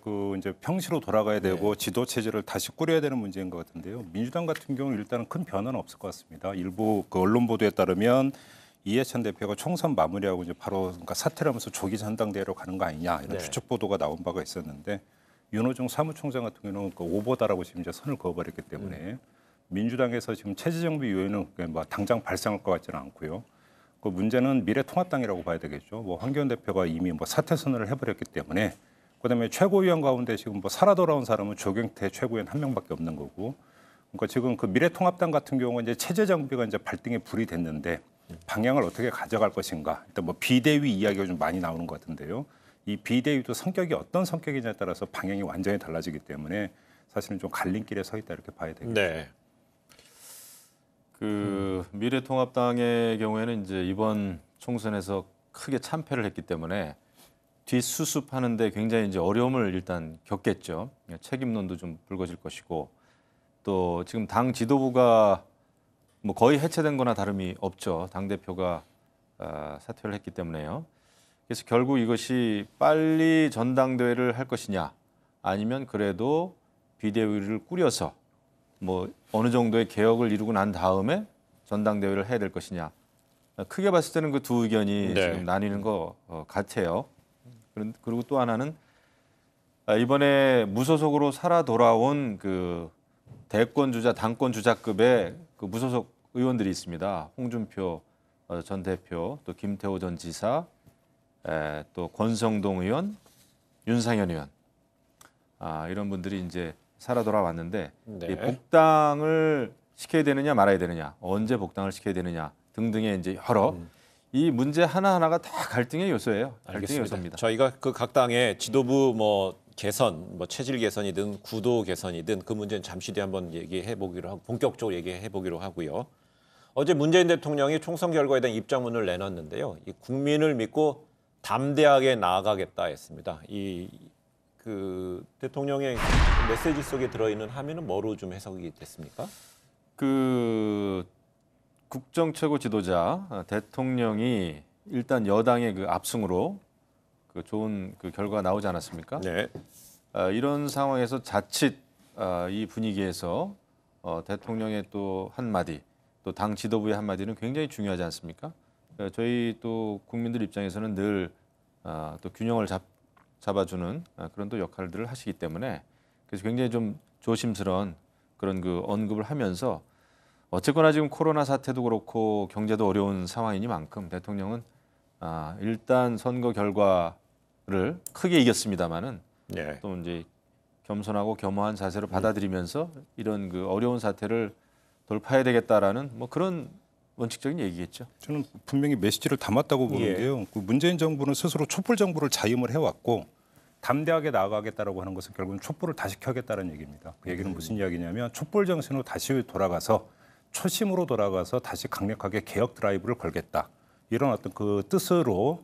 평시로 돌아가야 되고 지도 체제를 다시 꾸려야 되는 문제인 것 같은데요. 민주당 같은 경우는 일단은 큰 변화는 없을 것 같습니다. 일부 언론 보도에 따르면 이해찬 대표가 총선 마무리하고 이제 바로 사퇴를 하면서 조기 전당대회로 가는 거 아니냐 이런 추측 보도가 나온 바가 있었는데 윤호중 사무총장 같은 경우는 오보다라고 지금 이제 선을 그어버렸기 때문에 민주당에서 지금 체제 정비 요인은 뭐 당장 발생할 것 같지는 않고요. 그 문제는 미래통합당이라고 봐야 되겠죠. 황교안 대표가 이미 사퇴 선언을 해버렸기 때문에. 그다음에 최고위원 가운데 지금 살아 돌아온 사람은 조경태 최고위원 한 명밖에 없는 거고, 그러니까 지금 그 미래통합당 같은 경우는 이제 체제 정비가 이제 발등에 불이 됐는데 방향을 어떻게 가져갈 것인가. 일단 비대위 이야기가 좀 많이 나오는 것 같은데요. 이 비대위도 성격이 어떤 성격이냐에 따라서 방향이 완전히 달라지기 때문에 사실은 좀 갈림길에 서 있다 이렇게 봐야 되겠죠. 네. 미래통합당의 경우에는 이제 이번 총선에서 크게 참패를 했기 때문에 뒷수습하는데 굉장히 이제 어려움을 일단 겪겠죠. 책임론도 좀 불거질 것이고 또 지금 당 지도부가 거의 해체된 거나 다름이 없죠. 당대표가 사퇴를 했기 때문에요. 그래서 결국 이것이 빨리 전당대회를 할 것이냐 아니면 그래도 비대위를 꾸려서 어느 정도의 개혁을 이루고 난 다음에 전당대회를 해야 될 것이냐. 크게 봤을 때는 그 두 의견이 지금 나뉘는 것 같아요. 그리고 또 하나는 이번에 무소속으로 살아 돌아온 그 대권 주자, 당권 주자급의 그 무소속 의원들이 있습니다. 홍준표 전 대표, 또 김태호 전 지사, 또 권성동 의원, 윤상현 의원, 이런 분들이 이제 살아 돌아왔는데 이 복당을 시켜야 되느냐 말아야 되느냐, 언제 복당을 시켜야 되느냐 등등의 이제 여러 이 문제 하나하나가 다 갈등의 요소예요. 갈등의 요소입니다. 저희가 그 각 당의 지도부 개선, 체질 개선이든 구도 개선이든 그 문제는 잠시 뒤에 한번 얘기해 보기로 하고 본격적으로 얘기해 보기로 하고요. 어제 문재인 대통령이 총선 결과에 대한 입장문을 내놨는데요. 이 국민을 믿고 담대하게 나아가겠다 했습니다. 그 대통령의 메시지 속에 들어있는 함의는 뭐로 좀 해석이 됐습니까? 그 국정 최고 지도자 대통령이 일단 여당의 그 압승으로 그 좋은 그 결과가 나오지 않았습니까? 네. 이런 상황에서 자칫 이 분위기에서 대통령의 또 한마디, 또 당 지도부의 한마디는 굉장히 중요하지 않습니까? 저희 또 국민들 입장에서는 늘 또 균형을 잡아주는 그런 또 역할들을 하시기 때문에 그래서 굉장히 좀 조심스러운 그런 그 언급을 하면서 어쨌거나 지금 코로나 사태도 그렇고 경제도 어려운 상황이니만큼 대통령은 일단 선거 결과를 크게 이겼습니다마는 네. 또 이제 겸손하고 겸허한 자세로 받아들이면서 이런 그 어려운 사태를 돌파해야 되겠다라는 뭐 그런 원칙적인 얘기겠죠. 저는 분명히 메시지를 담았다고 보는데요. 그 문재인 정부는 스스로 촛불 정부를 자임을 해왔고 담대하게 나아가겠다라고 하는 것은 결국은 촛불을 다시 켜겠다는 얘기입니다. 그 얘기는 무슨 이야기냐면 촛불 정신으로 다시 돌아가서 초심으로 돌아가서 다시 강력하게 개혁 드라이브를 걸겠다. 이런 어떤 그 뜻으로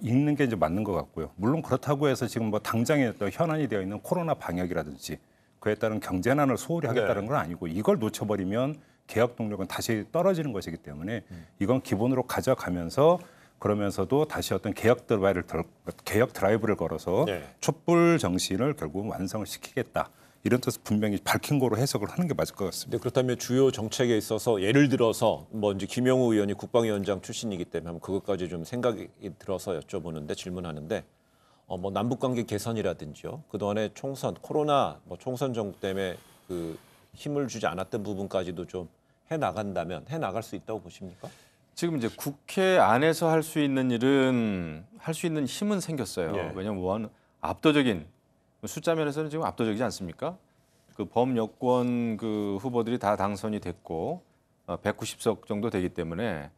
읽는 게 이제 맞는 것 같고요. 물론 그렇다고 해서 지금 뭐 당장에 또 현안이 되어 있는 코로나 방역이라든지 그에 따른 경제난을 소홀히 하겠다는 건 아니고 이걸 놓쳐버리면 개혁 동력은 다시 떨어지는 것이기 때문에 이건 기본으로 가져가면서 그러면서도 다시 어떤 개혁 드라이브를 걸어서 촛불 정신을 결국은 완성을 시키겠다. 이런 뜻을 분명히 밝힌 거로 해석을 하는 게 맞을 것 같습니다. 그렇다면 주요 정책에 있어서 예를 들어서 뭐 이제 김영우 의원이 국방위원장 출신이기 때문에 그것까지 좀 생각이 들어서 여쭤보는데 질문하는데 뭐 남북 관계 개선이라든지요. 그동안에 총선 코로나 뭐 총선 정부 때문에 그 힘을 주지 않았던 부분까지도 좀 해 나간다면 해 나갈 수 있다고 보십니까? 지금 이제 국회 안에서 할 수 있는 일은 할 수 있는 힘은 생겼어요. 왜냐하면 압도적인 숫자 면에서는 지금 압도적이지 않습니까? 그 범여권 그 후보들이 다 당선이 됐고 190석 정도 되기 때문에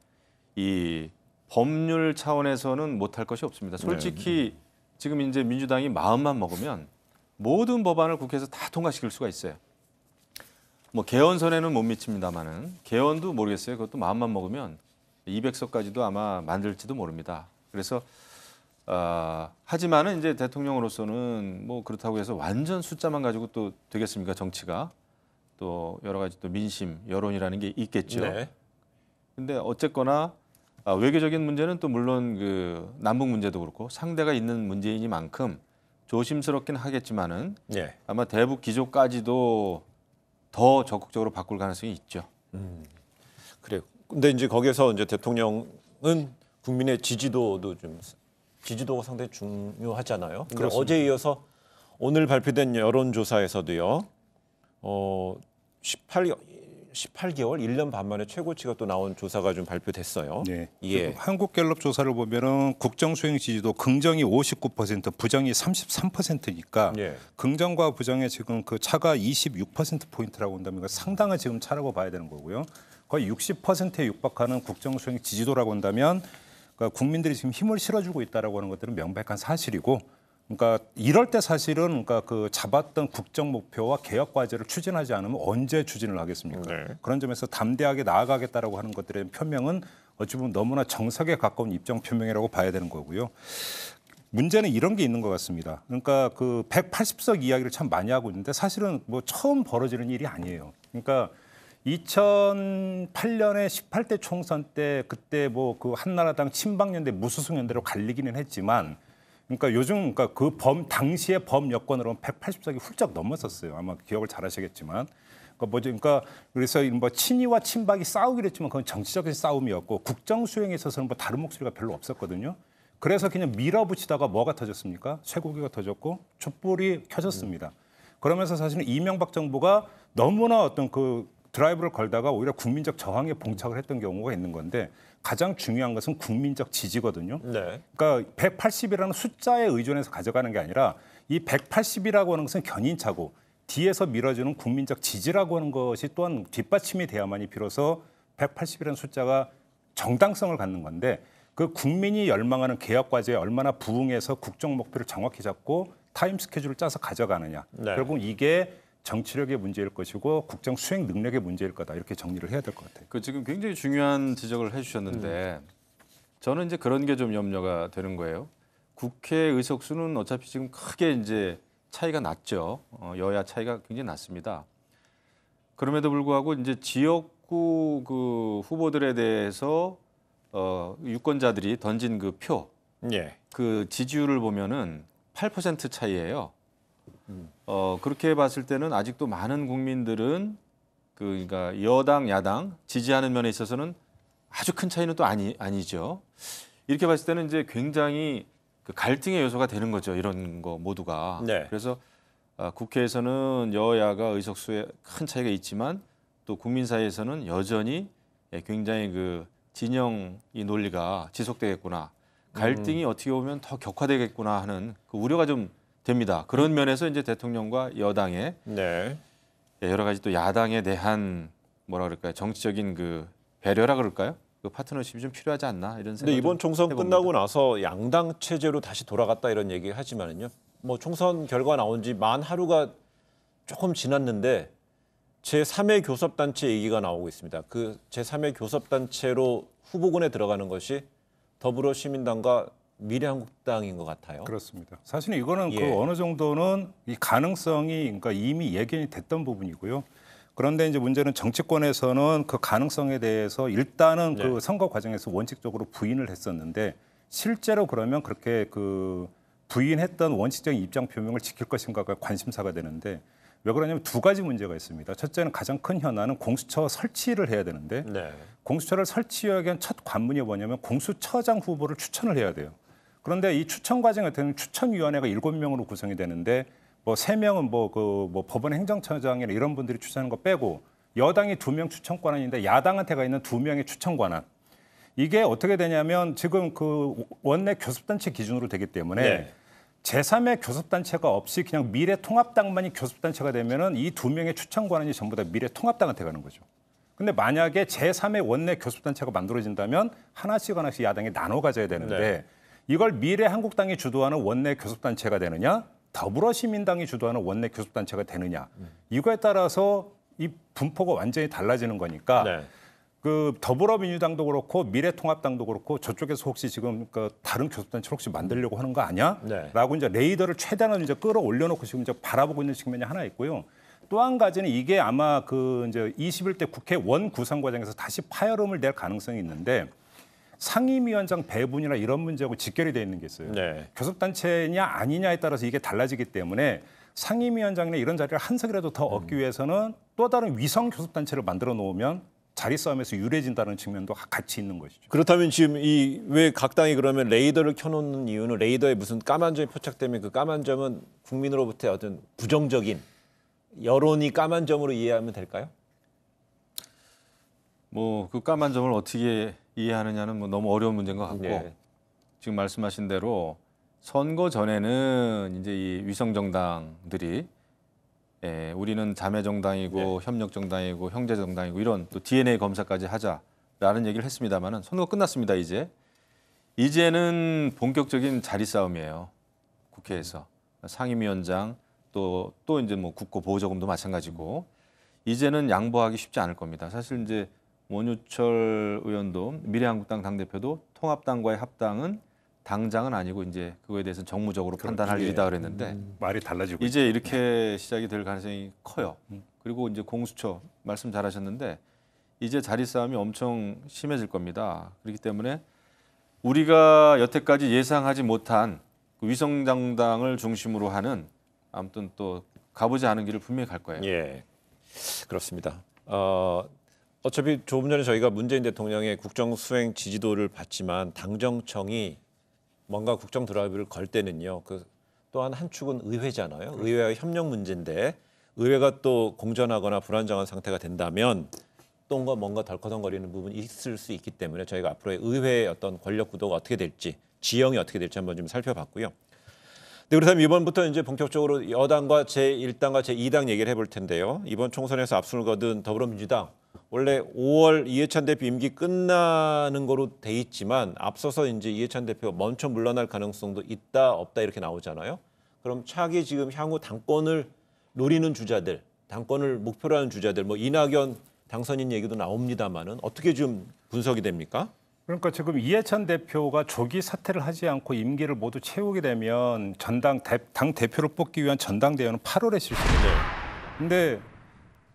이 법률 차원에서는 못할 것이 없습니다. 솔직히 지금 이제 민주당이 마음만 먹으면 모든 법안을 국회에서 다 통과시킬 수가 있어요. 뭐 개헌선에는 못 미칩니다만은 개헌도 모르겠어요. 그것도 마음만 먹으면 200석까지도 아마 만들지도 모릅니다. 그래서 하지만은 이제 대통령으로서는 뭐 그렇다고 해서 완전 숫자만 가지고 또 되겠습니까? 정치가 또 여러 가지 또 민심, 여론이라는 게 있겠죠. 근데 어쨌거나 외교적인 문제는 또 물론 그 남북 문제도 그렇고 상대가 있는 문제이니만큼 조심스럽긴 하겠지만은 아마 대북 기조까지도 더 적극적으로 바꿀 가능성이 있죠. 그래요. 근데 이제 거기서 이제 대통령은 국민의 지지도가 상당히 중요하잖아요. 근데 어제 이어서 오늘 발표된 여론조사에서도요. 18개월, 1년 반 만에 최고치가 또 나온 조사가 좀 발표됐어요. 한국갤럽 조사를 보면은 국정 수행 지지도 긍정이 59%, 부정이 33%니까 긍정과 부정의 지금 그 차가 26%포인트라고 한다면 상당한 지금 차라고 봐야 되는 거고요. 거의 60%에 육박하는 국정 수행 지지도라고 한다면 그러니까 국민들이 지금 힘을 실어주고 있다라고 하는 것들은 명백한 사실이고 그러니까 이럴 때 사실은 그러니까 그 잡았던 국정 목표와 개혁 과제를 추진하지 않으면 언제 추진을 하겠습니까? 그런 점에서 담대하게 나아가겠다라고 하는 것들의 표명은 어찌 보면 너무나 정석에 가까운 입장 표명이라고 봐야 되는 거고요. 문제는 이런 게 있는 것 같습니다. 그러니까 그 180석 이야기를 참 많이 하고 있는데 사실은 뭐 처음 벌어지는 일이 아니에요. 그러니까 2008년에 18대 총선 때 그때 뭐 그 한나라당 친박연대 무소속연대로 갈리기는 했지만 그러니까 요즘 그러니까 그 당시의 범여권으로 180석이 훌쩍 넘었었어요. 아마 기억을 잘 하시겠지만. 그러니까 그래서 뭐 친이와 친박이 싸우기로 했지만 그건 정치적인 싸움이었고 국정 수행에 있어서는 뭐 다른 목소리가 별로 없었거든요. 그래서 그냥 밀어붙이다가 뭐가 터졌습니까? 쇠고기가 터졌고 촛불이 켜졌습니다. 그러면서 사실은 이명박 정부가 너무나 어떤 그 드라이브를 걸다가 오히려 국민적 저항에 봉착을 했던 경우가 있는 건데 가장 중요한 것은 국민적 지지거든요. 그러니까 180이라는 숫자에 의존해서 가져가는 게 아니라 이 180이라고 하는 것은 견인차고 뒤에서 밀어주는 국민적 지지라고 하는 것이 또한 뒷받침이 돼야만이 비로소 180이라는 숫자가 정당성을 갖는 건데 그 국민이 열망하는 개혁 과제에 얼마나 부응해서 국정 목표를 정확히 잡고 타임 스케줄을 짜서 가져가느냐. 결국 이게 정치력의 문제일 것이고 국정 수행 능력의 문제일 거다 이렇게 정리를 해야 될 것 같아요. 그 지금 굉장히 중요한 지적을 해주셨는데 저는 이제 그런 게 좀 염려가 되는 거예요. 국회 의석수는 어차피 지금 크게 이제 차이가 났죠. 여야 차이가 굉장히 났습니다. 그럼에도 불구하고 이제 지역구 그 후보들에 대해서 유권자들이 던진 그 표, 예. 그 지지율을 보면은 8% 차이예요. 그렇게 봤을 때는 아직도 많은 국민들은 그러니까 여당, 야당 지지하는 면에 있어서는 아주 큰 차이는 또 아니죠. 이렇게 봤을 때는 이제 굉장히 그 갈등의 요소가 되는 거죠. 이런 거 모두가. 네. 그래서 국회에서는 여야가 의석수에 큰 차이가 있지만 또 국민 사이에서는 여전히 굉장히 그 진영이 논리가 지속되겠구나. 갈등이 어떻게 보면 더 격화되겠구나 하는 그 우려가 좀 됩니다. 그런 면에서 이제 대통령과 여당의 네. 여러 가지 또 야당에 대한 뭐라 그럴까요? 정치적인 그 배려라 그럴까요? 그 파트너십이 좀 필요하지 않나 이런 생각. 근데 이번 총선 끝나고 나서 양당 체제로 다시 돌아갔다 이런 얘기 하지만은요. 뭐 총선 결과 나온 지 만 하루가 조금 지났는데 제3의 교섭단체 얘기가 나오고 있습니다. 그 제3의 교섭단체로 후보군에 들어가는 것이 더불어시민당과 미래한국당인 것 같아요. 그렇습니다. 사실은 이거는 예. 그 어느 정도는 이 가능성이 그러니까 이미 예견이 됐던 부분이고요. 그런데 이제 문제는 정치권에서는 그 가능성에 대해서 일단은 네. 그 선거 과정에서 원칙적으로 부인을 했었는데 실제로 그러면 그렇게 그 부인했던 원칙적인 입장 표명을 지킬 것인가가 관심사가 되는데 왜 그러냐면 두 가지 문제가 있습니다. 첫째는 가장 큰 현안은 공수처 설치를 해야 되는데 네. 공수처를 설치하기 위한 첫 관문이 뭐냐면 공수처장 후보를 추천을 해야 돼요. 그런데 이 추천 과정에 되는 추천위원회가 7명으로 구성이 되는데 뭐 3명은 뭐 법원 행정처장이나 이런 분들이 추천하는 거 빼고 여당이 2명 추천 권한인데 야당한테가 있는 2명의 추천 권한. 이게 어떻게 되냐면 지금 그 원내 교섭단체 기준으로 되기 때문에 네. 제3의 교섭단체가 없이 그냥 미래통합당만이 교섭단체가 되면은 이 2명의 추천 권한이 전부 다 미래통합당한테 가는 거죠. 근데 만약에 제3의 원내 교섭단체가 만들어진다면 하나씩 야당이 나눠 가져야 되는데 네. 이걸 미래한국당이 주도하는 원내 교섭단체가 되느냐 더불어시민당이 주도하는 원내 교섭단체가 되느냐 이거에 따라서 이 분포가 완전히 달라지는 거니까 네. 그 더불어민주당도 그렇고 미래통합당도 그렇고 저쪽에서 혹시 지금 그 다른 교섭단체를 혹시 만들려고 하는 거 아니야? 네. 라고 이제 레이더를 최대한 이제 끌어올려놓고 지금 이제 바라보고 있는 측면이 하나 있고요. 또 한 가지는 이게 아마 그 이제 21대 국회 원 구성 과정에서 다시 파열음을 낼 가능성이 있는데 상임위원장 배분이나 이런 문제하고 직결이 돼 있는 게 있어요. 네. 교섭단체냐 아니냐에 따라서 이게 달라지기 때문에 상임위원장이나 이런 자리를 한 석이라도 더 얻기 위해서는 또 다른 위성 교섭단체를 만들어 놓으면 자리 싸움에서 유리해진다는 측면도 같이 있는 것이죠. 그렇다면 지금 이 왜 각 당이 그러면 레이더를 켜놓는 이유는 레이더에 무슨 까만 점이 포착되면 그 까만 점은 국민으로부터의 어떤 부정적인 여론이 까만 점으로 이해하면 될까요? 뭐 그 까만 점을 어떻게 이해하느냐는 뭐 너무 어려운 문제인 것 같고 네. 지금 말씀하신 대로 선거 전에는 이제 이 위성 정당들이 우리는 자매 정당이고 협력 정당이고 형제 정당이고 이런 또 DNA 검사까지 하자라는 얘기를 했습니다만은 선거 끝났습니다. 이제는 본격적인 자리 싸움이에요. 국회에서 상임위원장 또 이제 뭐 국고 보조금도 마찬가지고 이제는 양보하기 쉽지 않을 겁니다. 사실 이제 원유철 의원도 미래한국당 당대표도 통합당과의 합당은 당장은 아니고 이제 그거에 대해서는 정무적으로 판단할 일이다 그랬는데 말이 달라지고 이제 이렇게 시작이 될 가능성이 커요. 그리고 이제 공수처 말씀 잘하셨는데 이제 자리 싸움이 엄청 심해질 겁니다. 그렇기 때문에 우리가 여태까지 예상하지 못한 그 위성정당을 중심으로 하는 아무튼 또 가보지 않은 길을 분명히 갈 거예요. 예, 그렇습니다. 어차피 조금 전에 저희가 문재인 대통령의 국정 수행 지지도를 봤지만 당정청이 뭔가 국정 드라이브를 걸 때는요. 그 또한 한 축은 의회잖아요. 의회와 협력 문제인데 의회가 또 공전하거나 불안정한 상태가 된다면 또 뭔가 덜커덩거리는 부분이 있을 수 있기 때문에 저희가 앞으로의 의회의 어떤 권력 구도가 어떻게 될지 지형이 어떻게 될지 한번 좀 살펴봤고요. 네, 그렇다면 이번부터 이제 본격적으로 여당과 제1당과 제2당 얘기를 해볼 텐데요. 이번 총선에서 압승을 거둔 더불어민주당 원래 5월 이해찬 대표 임기 끝나는 거로 돼 있지만 앞서서 이제 이해찬 대표가 먼저 물러날 가능성도 있다 없다 이렇게 나오잖아요. 그럼 차기 지금 향후 당권을 노리는 주자들 당권을 목표로 하는 주자들, 뭐 이낙연 당선인 얘기도 나옵니다만은 어떻게 좀 분석이 됩니까? 그러니까 지금 이해찬 대표가 조기 사퇴를 하지 않고 임기를 모두 채우게 되면 당 대표를 뽑기 위한 전당대회는 8월에 실시합니다. 근데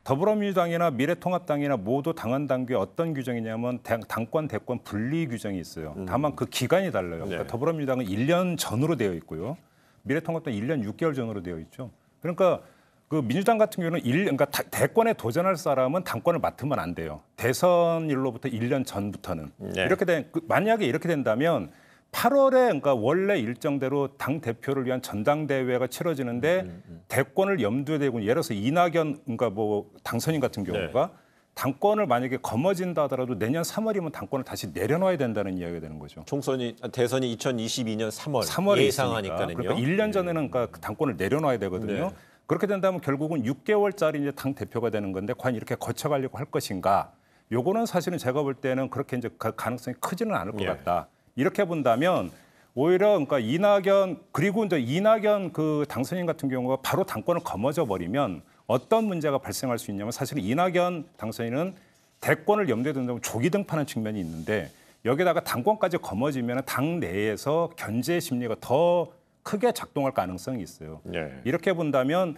더불어민주당이나 미래통합당이나 모두 당헌 당규에 어떤 규정이냐면 당권 대권 분리 규정이 있어요. 다만 그 기간이 달라요. 그러니까 더불어민주당은 1년 전으로 되어 있고요. 미래통합당은 1년 6개월 전으로 되어 있죠. 그러니까 그 민주당 같은 경우는 그러니까 대권에 도전할 사람은 당권을 맡으면 안 돼요. 대선일로부터 1년 전부터는. 이렇게 만약에 이렇게 된다면 8월에 그러니까 원래 일정대로 당 대표를 위한 전당대회가 치러지는데 대권을 염두에 두고 예를 들어서 이낙연 그러니까 뭐 당선인 같은 경우가 당권을 만약에 거머쥔다 하더라도 내년 3월이면 당권을 다시 내려놔야 된다는 이야기가 되는 거죠. 대선이 2022년 3월 예상하니까는요. 그러니까 1년 전에는 그러니까 당권을 내려놔야 되거든요. 그렇게 된다면 결국은 6개월짜리 이제 당 대표가 되는 건데 과연 이렇게 거쳐가려고 할 것인가? 요거는 사실은 제가 볼 때는 그렇게 이제 가능성이 크지는 않을 것 같다. 이렇게 본다면 오히려 그러니까 이낙연 그리고 이제 이낙연 그 당선인 같은 경우가 바로 당권을 거머져 버리면 어떤 문제가 발생할 수 있냐면 사실은 이낙연 당선인은 대권을 염두에 둔다면 조기 등판하는 측면이 있는데 여기다가 당권까지 거머쥐면 당 내에서 견제 심리가 더 크게 작동할 가능성이 있어요. 이렇게 본다면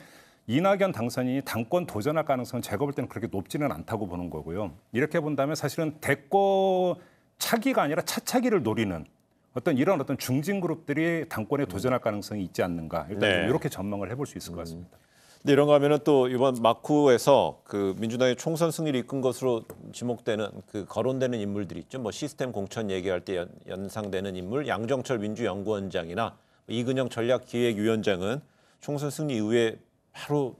이낙연 당선인이 당권 도전할 가능성은 제가 볼 때는 그렇게 높지는 않다고 보는 거고요. 이렇게 본다면 사실은 대권 차기가 아니라 차차기를 노리는 어떤 이런 어떤 중진 그룹들이 당권에 도전할 가능성이 있지 않는가. 일단 좀 이렇게 전망을 해볼 수 있을 것 같습니다. 근데 이런가 하면은 또 이번 마쿠에서 그 민주당의 총선 승리를 이끈 것으로 지목되는 그 거론되는 인물들이 있죠. 뭐 시스템 공천 얘기할 때 연상되는 인물, 양정철 민주연구원장이나 이근영 전략기획위원장은 총선 승리 이후에 바로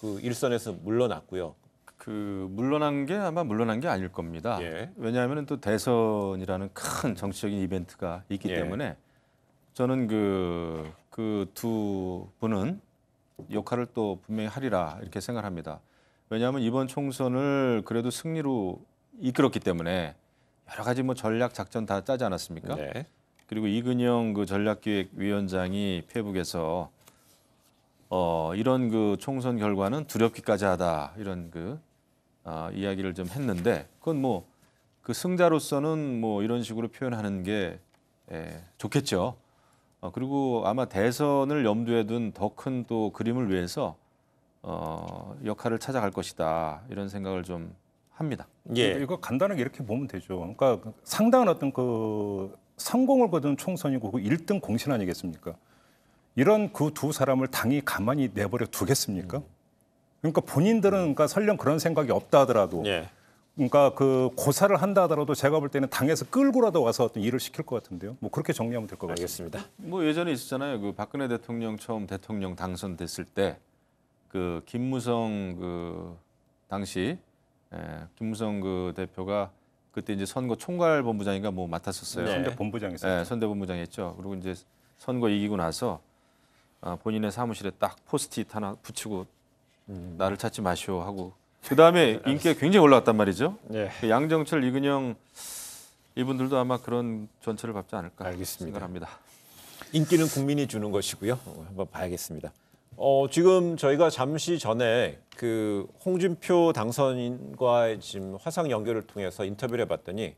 그 일선에서 물러났고요. 그 물러난 게 아마 물러난 게 아닐 겁니다. 왜냐하면 또 대선이라는 큰 정치적인 이벤트가 있기 때문에 저는 그 두 분은 역할을 또 분명히 하리라 이렇게 생각합니다. 왜냐하면 이번 총선을 그래도 승리로 이끌었기 때문에 여러 가지 뭐 전략 작전 다 짜지 않았습니까? 그리고 이근영 그 전략기획위원장이 페북에서 이런 그 총선 결과는 두렵기까지 하다 이런 그 이야기를 좀 했는데 그건 뭐 그 승자로서는 뭐 이런 식으로 표현하는 게 좋겠죠. 그리고 아마 대선을 염두에 둔 더 큰 또 그림을 위해서 역할을 찾아갈 것이다 이런 생각을 좀 합니다. 이거 간단하게 이렇게 보면 되죠. 그러니까 상당한 어떤 그 성공을 거둔 총선이고 그 1등 공신 아니겠습니까? 이런 그 두 사람을 당이 가만히 내버려 두겠습니까? 그러니까 본인들은 그러니까 설령 그런 생각이 없다 하더라도 그러니까 그 고사를 한다 하더라도 제가 볼 때는 당에서 끌고라도 와서 어떤 일을 시킬 것 같은데요. 뭐 그렇게 정리하면 될 것 같습니다. 뭐 예전에 있었잖아요. 그 박근혜 대통령 처음 대통령 당선됐을 때 그 김무성 그 당시 김무성 그 대표가 그때 이제 선거 총괄본부장인가 뭐 맡았었어요. 선대본부장이었어요. 선대본부장했죠. 그리고 이제 선거 이기고 나서 본인의 사무실에 딱 포스트잇 하나 붙이고 나를 찾지 마시오 하고 그다음에 인기가 굉장히 올라갔단 말이죠. 그 양정철, 이근영 이분들도 아마 그런 전철을 밟지 않을까 생각합니다. 인기는 국민이 주는 것이고요. 한번 봐야겠습니다. 지금 저희가 잠시 전에 그 홍준표 당선인과의 지금 화상 연결을 통해서 인터뷰를 해봤더니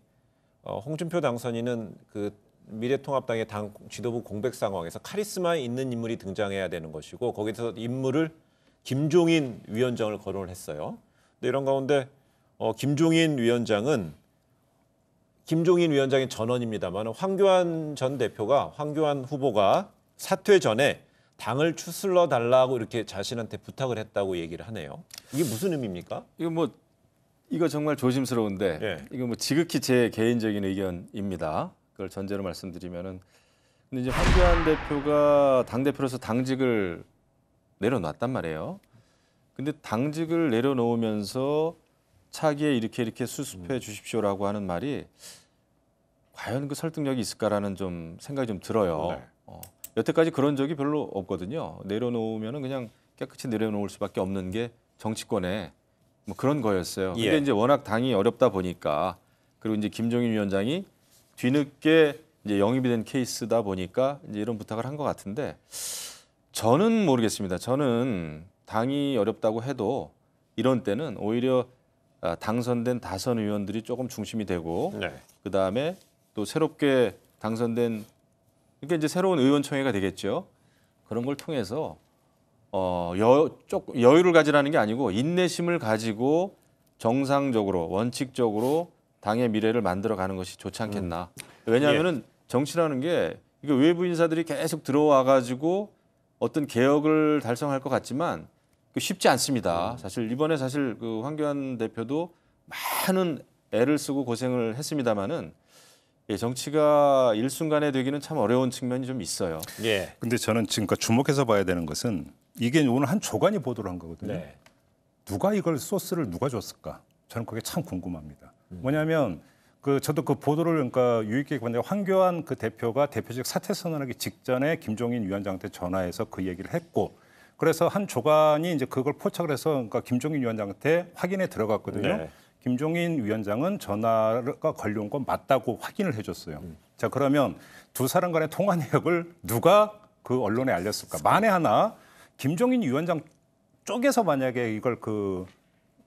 홍준표 당선인은 그 미래통합당의 당 지도부 공백 상황에서 카리스마 있는 인물이 등장해야 되는 것이고 거기서 인물을 김종인 위원장을 거론을 했어요. 근데 이런 가운데 김종인 위원장의 전원입니다만 황교안 후보가 사퇴 전에 당을 추슬러 달라고 이렇게 자신한테 부탁을 했다고 얘기를 하네요. 이게 무슨 의미입니까? 이거 정말 조심스러운데 이거 뭐 지극히 제 개인적인 의견입니다. 그걸 전제로 말씀드리면은 근데 이제 황교안 대표가 당 대표로서 당직을 내려놨단 말이에요. 근데 당직을 내려놓으면서 차기에 이렇게 수습해 주십시오라고 하는 말이 과연 그 설득력이 있을까라는 좀 생각이 좀 들어요. 여태까지 그런 적이 별로 없거든요. 내려놓으면은 그냥 깨끗이 내려놓을 수밖에 없는 게 정치권에 뭐 그런 거였어요. 근데 이제 워낙 당이 어렵다 보니까 그리고 이제 김종인 위원장이 뒤늦게 이제 영입이 된 케이스다 보니까 이제 이런 부탁을 한 것 같은데 저는 모르겠습니다. 저는 당이 어렵다고 해도 이런 때는 오히려 당선된 다선 의원들이 조금 중심이 되고 네. 그다음에 또 새롭게 당선된 그러니까 이제 새로운 의원총회가 되겠죠. 그런 걸 통해서 여유를 가지라는 게 아니고 인내심을 가지고 정상적으로 원칙적으로 당의 미래를 만들어가는 것이 좋지 않겠나. 왜냐하면은 정치라는 게 이게 외부 인사들이 계속 들어와 가지고 어떤 개혁을 달성할 것 같지만 쉽지 않습니다. 사실 이번에 사실 그 황교안 대표도 많은 애를 쓰고 고생을 했습니다마는 정치가 일순간에 되기는 참 어려운 측면이 좀 있어요. 예. 근데 저는 지금까지 주목해서 봐야 되는 것은 이게 오늘 한 조간이 보도를 한 거거든요. 네. 누가 이걸 소스를 누가 줬을까? 저는 그게 참 궁금합니다. 뭐냐면 저도 그 보도를 그러니까 유익하게 봤는데 황교안 그 대표가 대표직 사퇴 선언하기 직전에 김종인 위원장한테 전화해서 그 얘기를 했고 그래서 한 조간이 이제 그걸 포착을 해서 그러니까 김종인 위원장한테 확인에 들어갔거든요. 네. 김종인 위원장은 전화가 걸려온 건 맞다고 확인을 해줬어요. 자 그러면 두 사람 간의 통화 내역을 누가 그 언론에 알렸을까? 만에 하나 김종인 위원장 쪽에서 만약에 이걸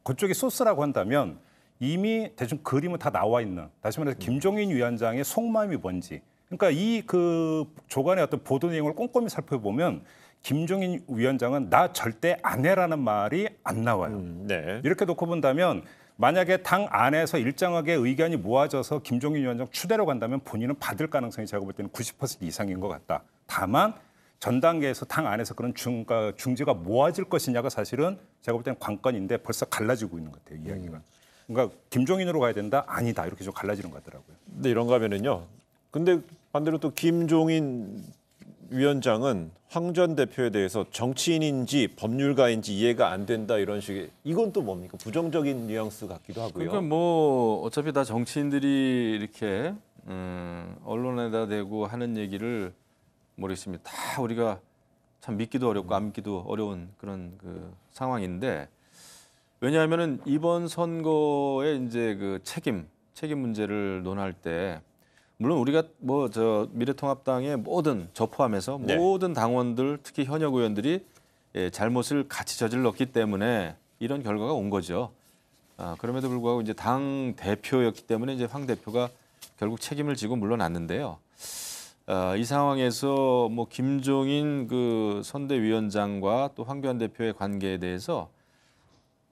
그쪽이 소스라고 한다면 이미 대충 그림은 다 나와 있는. 다시 말해서 김종인 위원장의 속마음이 뭔지. 그러니까 이 그 조간의 어떤 보도 내용을 꼼꼼히 살펴보면 김종인 위원장은 나 절대 안 해라는 말이 안 나와요. 네. 이렇게 놓고 본다면 만약에 당 안에서 일정하게 의견이 모아져서 김종인 위원장 추대로 간다면 본인은 받을 가능성이 제가 볼 때는 90% 이상인 것 같다. 다만 전 단계에서 당 안에서 그런 중지가 모아질 것이냐가 사실은 제가 볼 때는 관건인데 벌써 갈라지고 있는 것 같아요, 이야기가. 그러니까 김종인으로 가야 된다? 아니다. 이렇게 좀 갈라지는 것 같더라고요. 근데 이런가 하면은요. 근데 반대로 또 김종인 위원장은 황 전 대표에 대해서 정치인인지 법률가인지 이해가 안 된다 이런 식의 이건 또 뭡니까? 부정적인 뉘앙스 같기도 하고요. 그러니까 뭐 어차피 다 정치인들이 이렇게 언론에다 대고 하는 얘기를 모르겠습니다. 다 우리가 참 믿기도 어렵고 안 믿기도 어려운 그런 그 상황인데 왜냐하면은 이번 선거에 이제 그 책임 문제를 논할 때 물론 우리가 뭐 미래통합당의 모든 저 포함해서 네. 모든 당원들 특히 현역 의원들이 잘못을 같이 저질렀기 때문에 이런 결과가 온 거죠. 그럼에도 불구하고 이제 당 대표였기 때문에 이제 황 대표가 결국 책임을 지고 물러났는데요. 이 상황에서 뭐 김종인 그 선대위원장과 또 황교안 대표의 관계에 대해서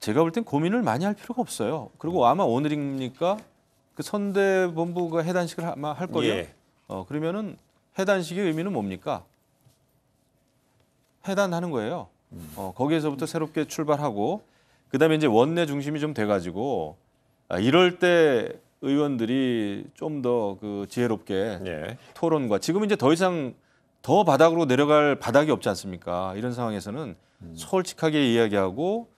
제가 볼 땐 고민을 많이 할 필요가 없어요. 그리고 아마 오늘입니까? 그 선대본부가 해단식을 아마 할 거예요. 예. 그러면은 해단식의 의미는 뭡니까? 해단하는 거예요. 거기에서부터 새롭게 출발하고 그다음에 이제 원내 중심이 좀 돼가지고 이럴 때 의원들이 좀 더 그 지혜롭게 예. 토론과 지금 이제 더 이상 더 바닥으로 내려갈 바닥이 없지 않습니까? 이런 상황에서는 솔직하게 이야기하고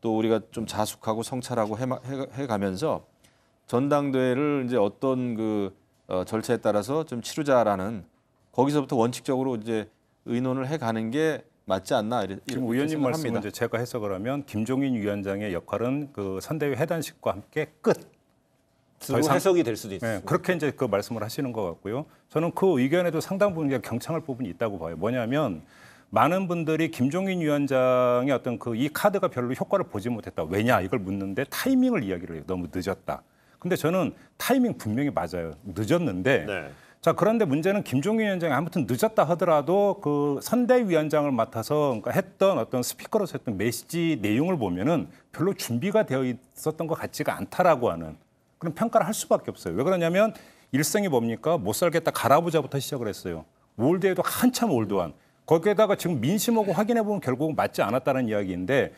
또 우리가 좀 자숙하고 성찰하고 해가면서 전당대회를 이제 어떤 그 절차에 따라서 좀 치르자라는 거기서부터 원칙적으로 이제 의논을 해가는 게 맞지 않나 지금 의원님 말씀은 이제 제가 해석을 하면 김종인 위원장의 역할은 그 선대위 해단식과 함께 끝. 더 이상 해석이 될 수도 있어요. 네, 그렇게 이제 그 말씀을 하시는 것 같고요. 저는 그 의견에도 상당 부분 경청할 부분이 있다고 봐요. 뭐냐면 많은 분들이 김종인 위원장의 어떤 그 이 카드가 별로 효과를 보지 못했다. 왜냐 이걸 묻는데 타이밍을 이야기를 해요. 너무 늦었다. 근데 저는 타이밍 분명히 맞아요. 늦었는데 네. 자 그런데 문제는 김종인 위원장이 아무튼 늦었다 하더라도 그 선대위원장을 맡아서 그러니까 했던 어떤 스피커로서 했던 메시지 내용을 보면은 별로 준비가 되어 있었던 것 같지가 않다라고 하는 그런 평가를 할 수밖에 없어요. 왜 그러냐면 일성이 뭡니까? 못 살겠다 갈아보자부터 시작을 했어요. 올드에도 한참 올드한. 거기에다가 지금 민심하고 확인해 보면 결국은 맞지 않았다는 이야기인데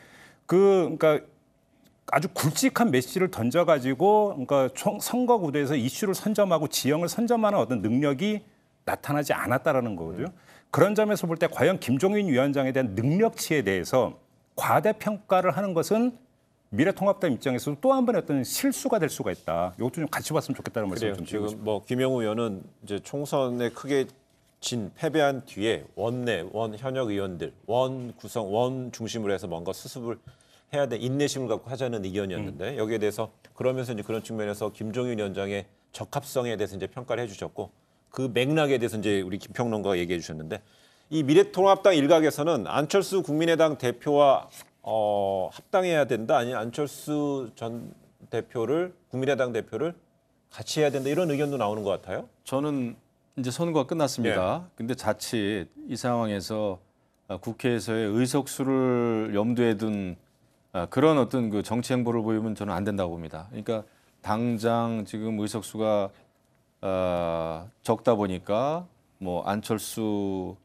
그러니까 아주 굵직한 메시지를 던져가지고 그러니까 선거 구도에서 이슈를 선점하고 지형을 선점하는 어떤 능력이 나타나지 않았다라는 거거든요. 그런 점에서 볼 때 과연 김종인 위원장에 대한 능력치에 대해서 과대평가를 하는 것은 미래통합당 입장에서도 또 한 번의 어떤 실수가 될 수가 있다. 이것도 좀 같이 봤으면 좋겠다는 말씀을 좀 드리고 지금 뭐 김영우 의원은 이제 총선에 크게 패배한 뒤에 원 현역 의원들 원 중심으로 해서 뭔가 수습을 해야 돼 인내심을 갖고 하자는 의견이었는데 여기에 대해서 그러면서 이제 그런 측면에서 김종인 위원장의 적합성에 대해서 이제 평가를 해주셨고 그 맥락에 대해서 이제 우리 김평론가가 얘기해 주셨는데 이 미래통합당 일각에서는 안철수 국민의당 대표와 합당해야 된다, 아니 안철수 전 대표를 국민의당 대표를 같이 해야 된다 이런 의견도 나오는 것 같아요. 저는 이제 선거가 끝났습니다. 근데 자칫 이 상황에서 국회에서의 의석수를 염두에 둔 그런 어떤 그 정치 행보를 보이면 저는 안 된다고 봅니다. 그러니까 당장 지금 의석수가 적다 보니까 뭐 안철수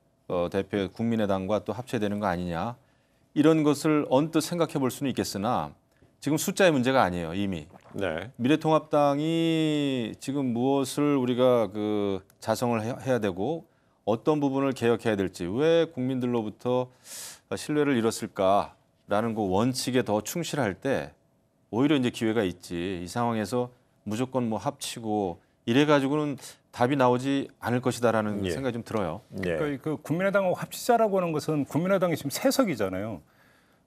대표의 국민의당과 또 합체되는 거 아니냐 이런 것을 언뜻 생각해 볼 수는 있겠으나 지금 숫자의 문제가 아니에요. 이미 네. 미래통합당이 지금 무엇을 우리가 그 자성을 해야 되고 어떤 부분을 개혁해야 될지 왜 국민들로부터 신뢰를 잃었을까라는 그 원칙에 더 충실할 때 오히려 이제 기회가 있지. 이 상황에서 무조건 뭐 합치고 이래 가지고는 답이 나오지 않을 것이다라는 생각이 좀 들어요. 그러니까 그 국민의당하고 합치자라고 하는 것은 국민의당이 지금 3석이잖아요.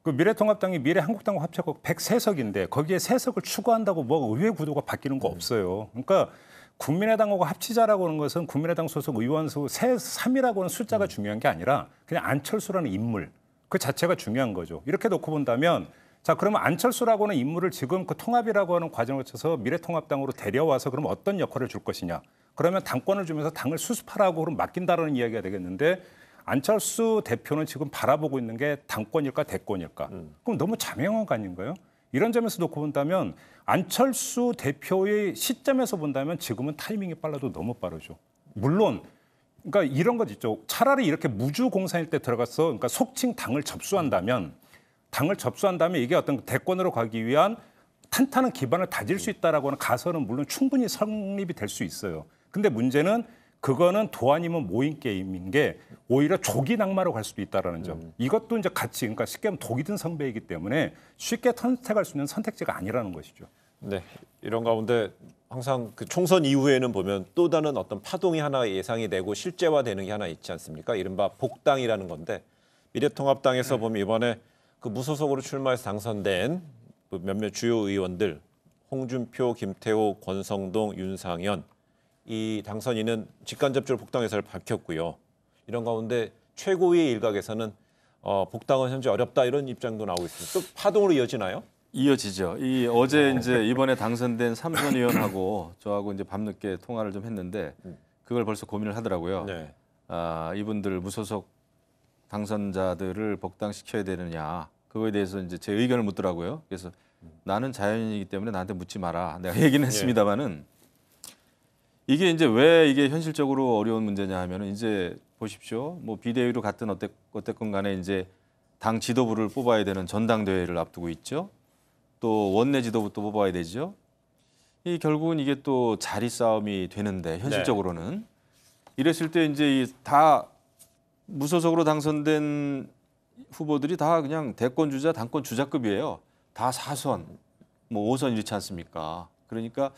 그 미래통합당이 미래한국당과 합쳐서 103석인데 거기에 3석을 추가한다고 뭐 의회 구도가 바뀌는 거 없어요. 그러니까 국민의당하고 합치자라고 하는 것은 국민의당 소속 의원 수 3이라고 하는 숫자가 중요한 게 아니라 그냥 안철수라는 인물 그 자체가 중요한 거죠. 이렇게 놓고 본다면 자 그러면 안철수라고 하는 인물을 지금 그 통합이라고 하는 과정을 거쳐서 미래통합당으로 데려와서 그럼 어떤 역할을 줄 것이냐. 그러면 당권을 주면서 당을 수습하라고 그럼 맡긴다라는 이야기가 되겠는데 안철수 대표는 지금 바라보고 있는 게 당권일까 대권일까? 그럼 너무 자명한 거 아닌가요? 이런 점에서 놓고 본다면 안철수 대표의 시점에서 본다면 지금은 타이밍이 빨라도 너무 빠르죠. 물론 그러니까 이런 것 있죠. 차라리 이렇게 무주공산일 때 들어가서 그러니까 속칭 당을 접수한다면 이게 어떤 대권으로 가기 위한 탄탄한 기반을 다질 수 있다라고 하는 가설은 물론 충분히 성립이 될 수 있어요. 근데 문제는 그거는 도 아니면 모인 게임인 게 오히려 조기 낙마로 갈 수도 있다라는 점. 이것도 이제 같이 그러니까 쉽게 하면 독이 든 선배이기 때문에 쉽게 선택할 수 있는 선택지가 아니라는 것이죠. 네, 이런 가운데 항상 그 총선 이후에는 보면 또 다른 어떤 파동이 하나 예상이 되고 실제화되는 게 하나 있지 않습니까? 이른바 복당이라는 건데 미래통합당에서 보면 이번에 그 무소속으로 출마해서 당선된 몇몇 주요 의원들 홍준표, 김태호, 권성동, 윤상현 이 당선인은 직간접적으로 복당 의사를 밝혔고요. 이런 가운데 최고위의 일각에서는 복당은 현재 어렵다 이런 입장도 나오고 있습니다. 또 파동으로 이어지나요? 이어지죠. 어제 이제 이번에 당선된 삼선 의원하고 저하고 이제 밤늦게 통화를 좀 했는데 그걸 벌써 고민을 하더라고요. 네. 이분들 무소속 당선자들을 복당시켜야 되느냐 그거에 대해서 이제 제 의견을 묻더라고요. 그래서 나는 자연인이기 때문에 나한테 묻지 마라. 내가 얘기는 했습니다만은. 이게 이제 왜 이게 현실적으로 어려운 문제냐 하면은 이제 보십시오. 뭐 비대위로 갔든 어쨌건 간에 이제 당 지도부를 뽑아야 되는 전당대회를 앞두고 있죠. 또 원내 지도부도 뽑아야 되죠. 이 결국은 이게 또 자리 싸움이 되는데 현실적으로는 이랬을 때 이제 다 무소속으로 당선된 후보들이 다 그냥 대권 주자, 당권 주자급이에요. 다 4선, 뭐 5선 이렇지 않습니까? 그러니까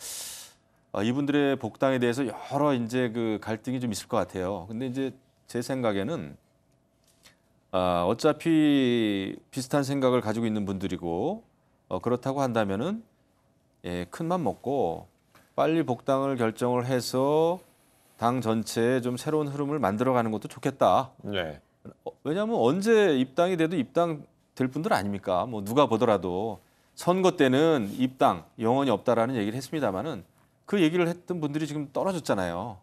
이분들의 복당에 대해서 여러 이제 그 갈등이 좀 있을 것 같아요. 근데 이제 제 생각에는 어차피 비슷한 생각을 가지고 있는 분들이고 그렇다고 한다면은 큰 맘 먹고 빨리 복당을 결정을 해서 당 전체에 좀 새로운 흐름을 만들어가는 것도 좋겠다. 네. 왜냐하면 언제 입당이 돼도 입당 될 분들 아닙니까? 뭐 누가 보더라도 선거 때는 입당 영원히 없다라는 얘기를 했습니다마는 그 얘기를 했던 분들이 지금 떨어졌잖아요.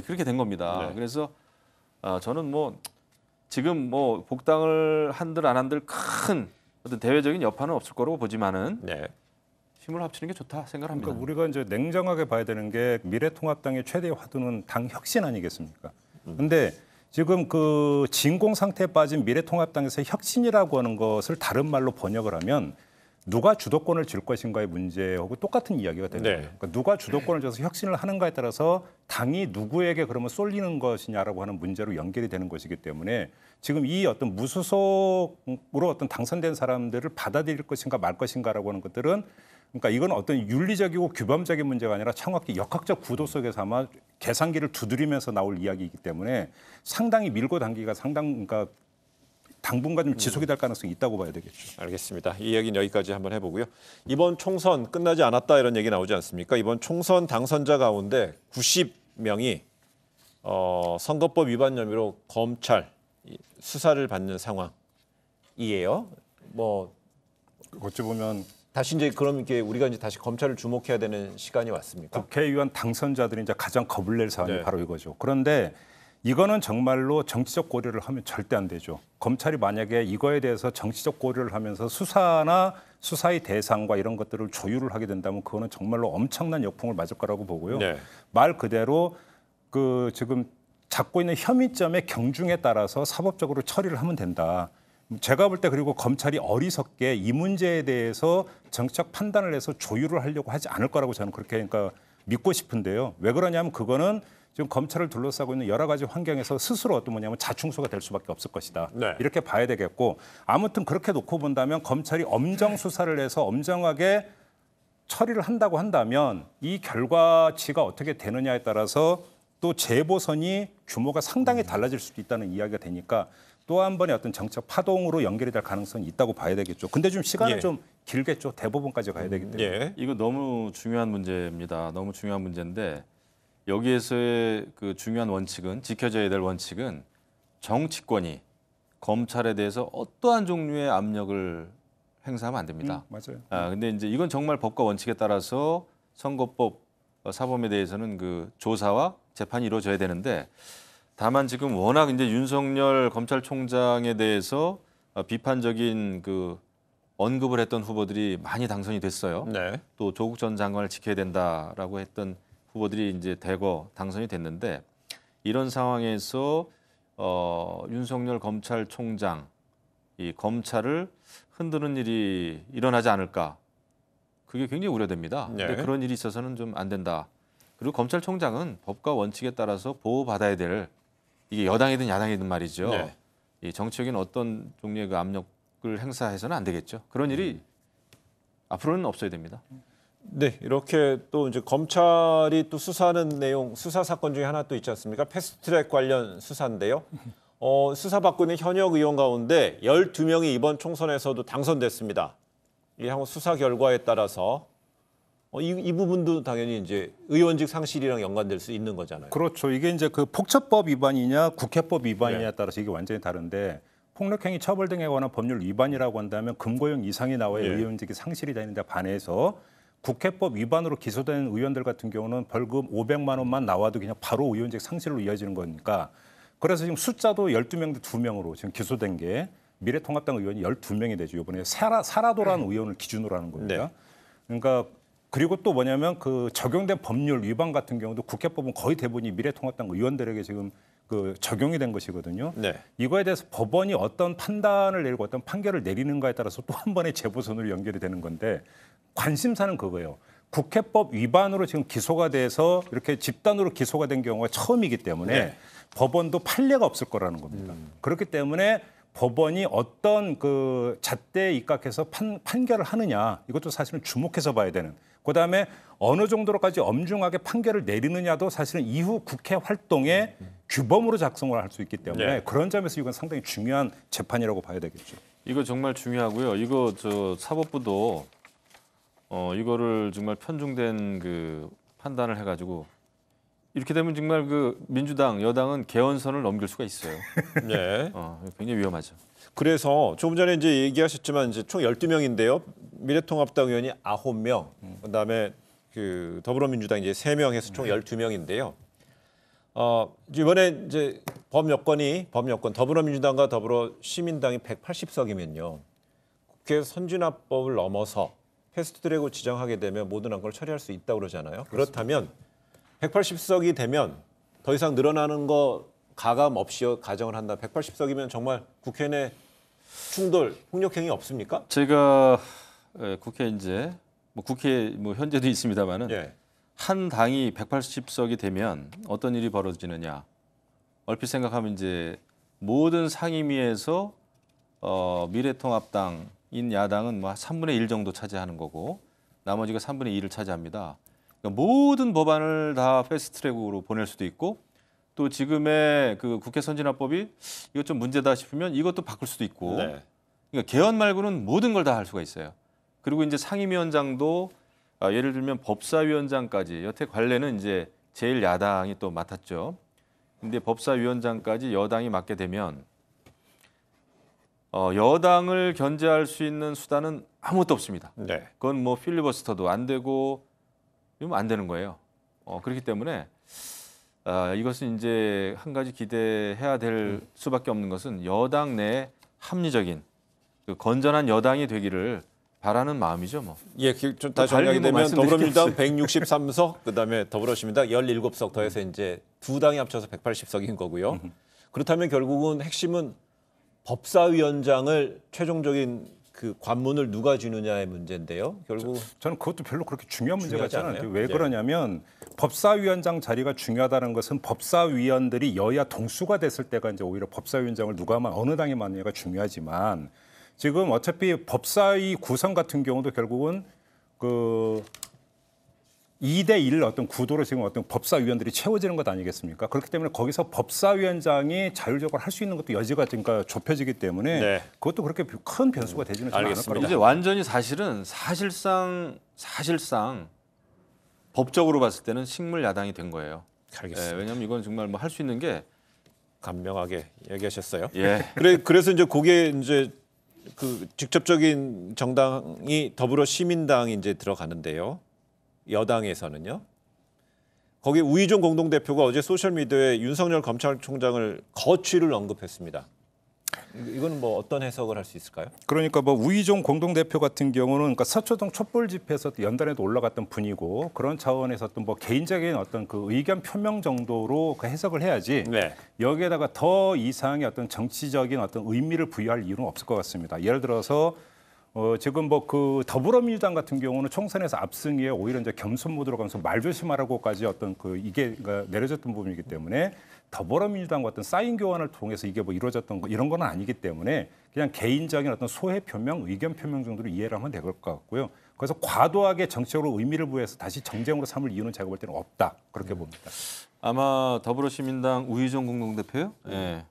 그렇게 된 겁니다. 네. 그래서 저는 뭐 지금 뭐 복당을 한들 안 한들 큰 어떤 대외적인 여파는 없을 거라고 보지만은 힘을 합치는 게 좋다 생각합니다. 그러니까 우리가 이제 냉정하게 봐야 되는 게 미래통합당의 최대 화두는 당 혁신 아니겠습니까? 근데 지금 그 진공 상태에 빠진 미래통합당에서 혁신이라고 하는 것을 다른 말로 번역을 하면 누가 주도권을 줄 것인가의 문제하고 똑같은 이야기가 되는 거예요. 그러니까 누가 주도권을 줘서 혁신을 하는가에 따라서 당이 누구에게 그러면 쏠리는 것이냐라고 하는 문제로 연결이 되는 것이기 때문에 지금 이 어떤 무소속으로 어떤 당선된 사람들을 받아들일 것인가 말 것인가라고 하는 것들은 그러니까 이건 어떤 윤리적이고 규범적인 문제가 아니라 정확히 역학적 구도 속에서 아마 계산기를 두드리면서 나올 이야기이기 때문에 상당히 밀고 당기가 그러니까 당분간 좀 지속이 될 가능성이 있다고 봐야 되겠죠. 알겠습니다. 이 얘기는 여기까지 한번 해보고요. 이번 총선 끝나지 않았다 이런 얘기 나오지 않습니까? 이번 총선 당선자 가운데 90명이 선거법 위반 혐의로 검찰 수사를 받는 상황이에요. 뭐 어찌 보면 다시 이제 그럼 이게 우리가 이제 다시 검찰을 주목해야 되는 시간이 왔습니까? 국회의원 당선자들이 이제 가장 겁을 낼 사안이 네. 바로 이거죠. 그런데 이거는 정말로 정치적 고려를 하면 절대 안 되죠. 검찰이 만약에 이거에 대해서 정치적 고려를 하면서 수사나 수사의 대상과 이런 것들을 조율을 하게 된다면 그거는 정말로 엄청난 역풍을 맞을 거라고 보고요. 네. 말 그대로 그 지금 잡고 있는 혐의점의 경중에 따라서 사법적으로 처리를 하면 된다. 제가 볼 때 그리고 검찰이 어리석게 이 문제에 대해서 정치적 판단을 해서 조율을 하려고 하지 않을 거라고 저는 그렇게 그러니까 믿고 싶은데요. 왜 그러냐면 그거는 지금 검찰을 둘러싸고 있는 여러 가지 환경에서 스스로 어떤 뭐냐면 자충수가 될 수밖에 없을 것이다. 네. 이렇게 봐야 되겠고 아무튼 그렇게 놓고 본다면 검찰이 엄정 수사를 해서 엄정하게 처리를 한다고 한다면 이 결과치가 어떻게 되느냐에 따라서 또 재보선이 규모가 상당히 달라질 수도 있다는 이야기가 되니까 또 한 번의 어떤 정책 파동으로 연결이 될 가능성이 있다고 봐야 되겠죠. 근데 좀 시간은 예. 좀 길겠죠. 대법원까지 가야 되기 때문에. 예. 이거 너무 중요한 문제입니다. 너무 중요한 문제인데 여기에서의 그 중요한 원칙은 지켜져야 될 원칙은 정치권이 검찰에 대해서 어떠한 종류의 압력을 행사하면 안 됩니다. 맞아요. 근데 이제 이건 정말 법과 원칙에 따라서 선거법 사범에 대해서는 그 조사와 재판이 이루어져야 되는데 다만 지금 워낙 이제 윤석열 검찰총장에 대해서 비판적인 그 언급을 했던 후보들이 많이 당선이 됐어요. 네. 또 조국 전 장관을 지켜야 된다라고 했던 후보들이 이제 대거 당선이 됐는데 이런 상황에서 윤석열 검찰총장 이 검찰을 흔드는 일이 일어나지 않을까 그게 굉장히 우려됩니다. 네. 근데 그런 일이 있어서는 좀 안 된다. 그리고 검찰총장은 법과 원칙에 따라서 보호받아야 될 이게 여당이든 야당이든 말이죠. 네. 이 정치적인 어떤 종류의 그 압력을 행사해서는 안 되겠죠. 그런 일이 앞으로는 없어야 됩니다. 네, 이렇게 또 이제 검찰이 또 수사하는 내용, 수사 사건 중에 하나 또 있지 않습니까? 패스트트랙 관련 수사인데요. 수사받고 있는 현역 의원 가운데 12명이 이번 총선에서도 당선됐습니다. 이 향후 수사 결과에 따라서 이 부분도 당연히 이제 의원직 상실이랑 연관될 수 있는 거잖아요. 그렇죠. 이게 이제 그 폭처법 위반이냐 국회법 위반이냐에 네. 따라서 이게 완전히 다른데 폭력행위 처벌 등에 관한 법률 위반이라고 한다면 금고형 이상이 나와야 예. 의원직이 상실이 되는데 반해서 국회법 위반으로 기소된 의원들 같은 경우는 벌금 500만 원만 나와도 그냥 바로 의원직 상실로 이어지는 거니까 그래서 지금 숫자도 12명 대 2명으로 지금 기소된 게 미래통합당 의원이 12명이 되죠. 이번에 사라도라는 의원을 기준으로 하는 겁니다. 네. 그러니까 그리고 또 뭐냐면 그 적용된 법률 위반 같은 경우도 국회법은 거의 대부분이 미래통합당 의원들에게 지금 그 적용이 된 것이거든요. 네. 이거에 대해서 법원이 어떤 판단을 내리고 어떤 판결을 내리는가에 따라서 또 한 번의 재보선으로 연결이 되는 건데 관심사는 그거예요. 국회법 위반으로 지금 기소가 돼서 이렇게 집단으로 기소가 된 경우가 처음이기 때문에 네. 법원도 판례가 없을 거라는 겁니다. 그렇기 때문에 법원이 어떤 그 잣대에 입각해서 판결을 하느냐 이것도 사실은 주목해서 봐야 되는. 그다음에 어느 정도로까지 엄중하게 판결을 내리느냐도 사실은 이후 국회 활동의 규범으로 작성을 할 수 있기 때문에 네. 그런 점에서 이건 상당히 중요한 재판이라고 봐야 되겠죠. 이거 정말 중요하고요. 이거 저 사법부도 이거를 정말 편중된 그 판단을 해가지고 이렇게 되면 정말 그 민주당 여당은 개헌선을 넘길 수가 있어요. 네. 굉장히 위험하죠. 그래서 조금 전에 이제 얘기하셨지만 이제 총 12명인데요. 미래통합당 의원이 9명, 그다음에 그 더불어민주당 이제 3명 해서 총 12명인데요. 이번에 이제 법 여건이 더불어민주당과 더불어시민당이 180석이면요. 국회 선진화법을 넘어서 패스트트랙으로 지정하게 되면 모든 안건을 처리할 수 있다고 그러잖아요. 그렇다면 180석이 되면 더 이상 늘어나는 거 가감 없이 가정을 한다. 180석이면 정말 국회 내 충돌, 폭력행위 없습니까? 제가 국회 이제 국회 현재도 있습니다만은 예. 한 당이 180석이 되면 어떤 일이 벌어지느냐. 얼핏 생각하면 이제 모든 상임위에서 미래통합당인 야당은 뭐 3분의 1 정도 차지하는 거고 나머지가 3분의 2를 차지합니다. 그러니까 모든 법안을 다 패스트트랙으로 보낼 수도 있고 또 지금의 그 국회 선진화법이 이것 좀 문제다 싶으면 이것도 바꿀 수도 있고 네. 그러니까 개헌 말고는 모든 걸 다 할 수가 있어요. 그리고 이제 상임위원장도 예를 들면 법사위원장까지 여태 관례는 이제 제일 야당이 또 맡았죠. 근데 법사위원장까지 여당이 맡게 되면 여당을 견제할 수 있는 수단은 아무것도 없습니다. 네. 그건 뭐 필리버스터도 안 되고 이러면 안 되는 거예요. 그렇기 때문에 이것은 이제 한 가지 기대해야 될 수밖에 없는 것은 여당 내 합리적인 그 건전한 여당이 되기를 바라는 마음이죠. 뭐. 예, 좀 다시 정리하게 되면 더불어민주당 163석, 그다음에 더불어시민당 17석 더해서 이제 두 당이 합쳐서 180석인 거고요. 그렇다면 결국은 핵심은 법사위원장을 최종적인 그 관문을 누가 쥐느냐의 문제인데요. 결국 저는 그것도 별로 그렇게 중요한 문제 같지 않아요. 왜 네. 그러냐면 법사위원장 자리가 중요하다는 것은 법사위원들이 여야 동수가 됐을 때가 이제 오히려 법사위원장을 누가 어느 당이 맡느냐가 중요하지만 지금 어차피 법사위 구성 같은 경우도 결국은 그 2대1 어떤 구도로 지금 어떤 법사위원들이 채워지는 것 아니겠습니까? 그렇기 때문에 거기서 법사위원장이 자율적으로 할 수 있는 것도 여지가 그러니까 좁혀지기 때문에 네. 그것도 그렇게 큰 변수가 되지는 않을 거라고. 이제 완전히 사실상 법적으로 봤을 때는 식물 야당이 된 거예요. 알겠습니다. 왜냐하면 이건 정말 뭐 할 수 있는 게 간명하게 얘기하셨어요. 예. 그래서 이제 그게 이제 그 직접적인 정당이 더불어시민당이 이제 들어가는데요. 여당에서는요. 거기 우희종 공동대표가 어제 소셜미디어에 윤석열 검찰총장을 거취를 언급했습니다. 이건 뭐 어떤 해석을 할 수 있을까요? 그러니까 뭐 우희종 공동대표 같은 경우는 그러니까 서초동 촛불 집회에서 연단에도 올라갔던 분이고 그런 차원에서 어떤 뭐 개인적인 어떤 그 의견 표명 정도로 그 해석을 해야지 네. 여기에다가 더 이상의 어떤 정치적인 어떤 의미를 부여할 이유는 없을 것 같습니다. 예를 들어서 지금 뭐 그 더불어민주당 같은 경우는 총선에서 압승에 오히려 이제 겸손 모드로 가면서 말 조심하라고까지 어떤 그 이게 그러니까 내려졌던 부분이기 때문에 더불어민주당과 어떤 사인 교환을 통해서 이게 뭐 이루어졌던 거 이런 건 아니기 때문에 그냥 개인적인 어떤 소회 표명, 의견 표명 정도로 이해를 하면 될 것 같고요. 그래서 과도하게 정치적으로 의미를 부여해서 다시 정쟁으로 삼을 이유는 제가 볼 때는 없다 그렇게 봅니다. 아마 더불어시민당 우희종 공동대표요. 예.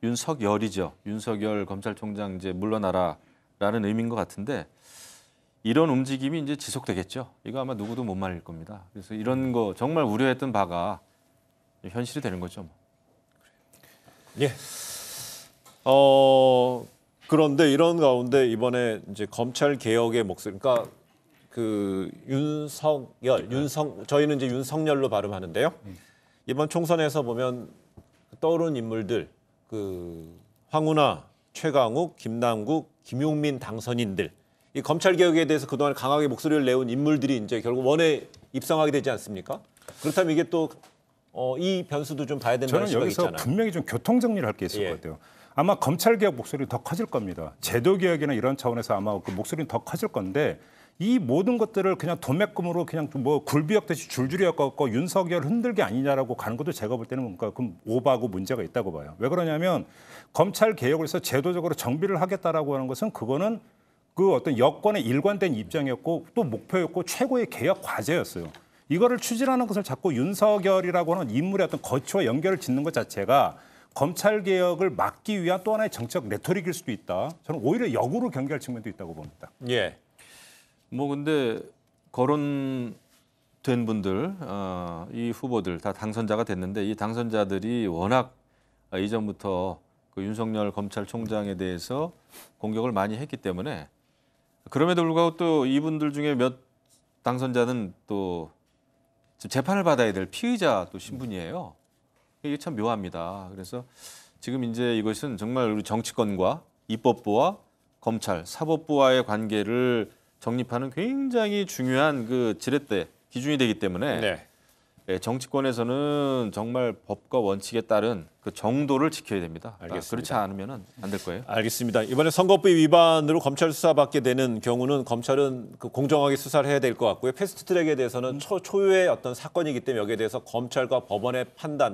윤석열이죠. 윤석열 검찰총장 이제 물러나라라는 의미인 것 같은데 이런 움직임이 이제 지속되겠죠. 이거 아마 누구도 못 말릴 겁니다. 그래서 이런 거 정말 우려했던 바가 현실이 되는 거죠. 예. 그런데 이런 가운데 이번에 이제 검찰 개혁의 목소리, 그러니까 그 저희는 이제 윤석열로 발음하는데요. 이번 총선에서 보면 떠오르는 인물들, 그 황운하, 최강욱, 김남국, 김용민 당선인들. 이 검찰 개혁에 대해서 그동안 강하게 목소리를 내온 인물들이 이제 결국 원에 입성하게 되지 않습니까? 그렇다면 이게 또 이 변수도 좀 봐야 된다는 저는 시각이 있잖아요. 여기서 분명히 좀 교통 정리를 할 게 있을 것 같아요. 아마 검찰 개혁 목소리는 더 커질 겁니다. 제도 개혁이나 이런 차원에서 아마 그 목소리는 더 커질 건데 이 모든 것들을 그냥 도매금으로 그냥 뭐 굴비역듯이 줄줄이 엮어갖고 윤석열 흔들기 아니냐라고 가는 것도 제가 볼 때는 뭔가 그 오바하고 문제가 있다고 봐요. 왜 그러냐면 검찰 개혁을 해서 제도적으로 정비를 하겠다라고 하는 것은 그거는 그 어떤 여권의 일관된 입장이었고 또 목표였고 최고의 개혁 과제였어요. 이거를 추진하는 것을 자꾸 윤석열이라고 하는 인물의 어떤 거취와 연결을 짓는 것 자체가 검찰 개혁을 막기 위한 또 하나의 정책 레토릭일 수도 있다. 저는 오히려 역으로 경계할 측면도 있다고 봅니다. 예. 뭐 근데 거론된 분들, 이 후보들 다 당선자가 됐는데 이 당선자들이 워낙 이전부터 그 윤석열 검찰총장에 대해서 공격을 많이 했기 때문에 그럼에도 불구하고 또 이분들 중에 몇 당선자는 또 재판을 받아야 될 피의자 또 신분이에요. 이게 참 묘합니다. 그래서 지금 이제 이것은 정말 우리 정치권과 입법부와 검찰, 사법부와의 관계를 정립하는 굉장히 중요한 그 지렛대 기준이 되기 때문에 정치권에서는 정말 법과 원칙에 따른 그 정도를 지켜야 됩니다. 알겠습니다. 그렇지 않으면 안 될 거예요. 알겠습니다. 이번에 선거법 위반으로 검찰 수사받게 되는 경우는 검찰은 그 공정하게 수사를 해야 될 것 같고요. 패스트트랙에 대해서는 초유의 어떤 사건이기 때문에 여기에 대해서 검찰과 법원의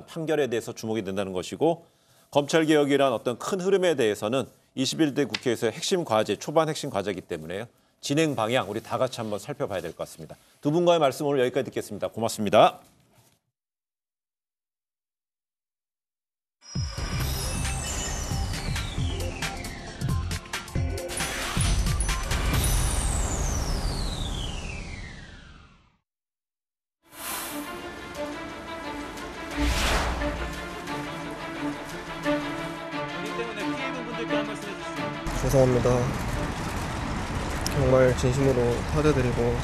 판결에 대해서 주목이 된다는 것이고 검찰 개혁이란 어떤 큰 흐름에 대해서는 21대 국회에서의 핵심 과제, 초반 핵심 과제이기 때문에요. 진행 방향 우리 다 같이 한번 살펴봐야 될 것 같습니다. 두 분과의 말씀 오늘 여기까지 듣겠습니다. 고맙습니다. 또 한 말씀 해주시죠. 죄송합니다. 정말 진심으로 사죄드리고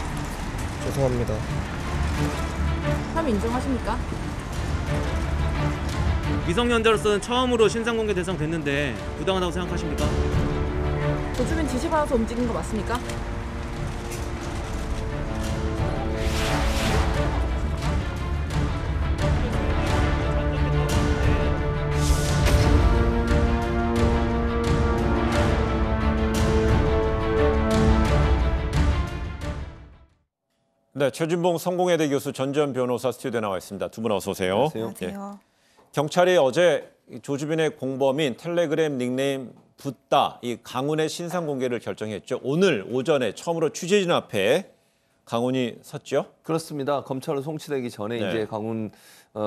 죄송합니다. 혐의 인정하십니까? 미성년자로서는 처음으로 신상 공개 대상 됐는데 부당하다고 생각하십니까? 조주빈 지시받아서 움직인 거 맞습니까? 네, 최진봉 성공회대 교수 전지현 변호사 스튜디오에 나와 있습니다. 두 분 어서 오세요. 안녕하세요. 경찰이 어제 조주빈의 공범인 텔레그램 닉네임 붓다 이 강훈의 신상 공개를 결정했죠. 오늘 오전에 처음으로 취재진 앞에 강훈이 섰죠? 그렇습니다. 검찰로 송치되기 전에 이제 강훈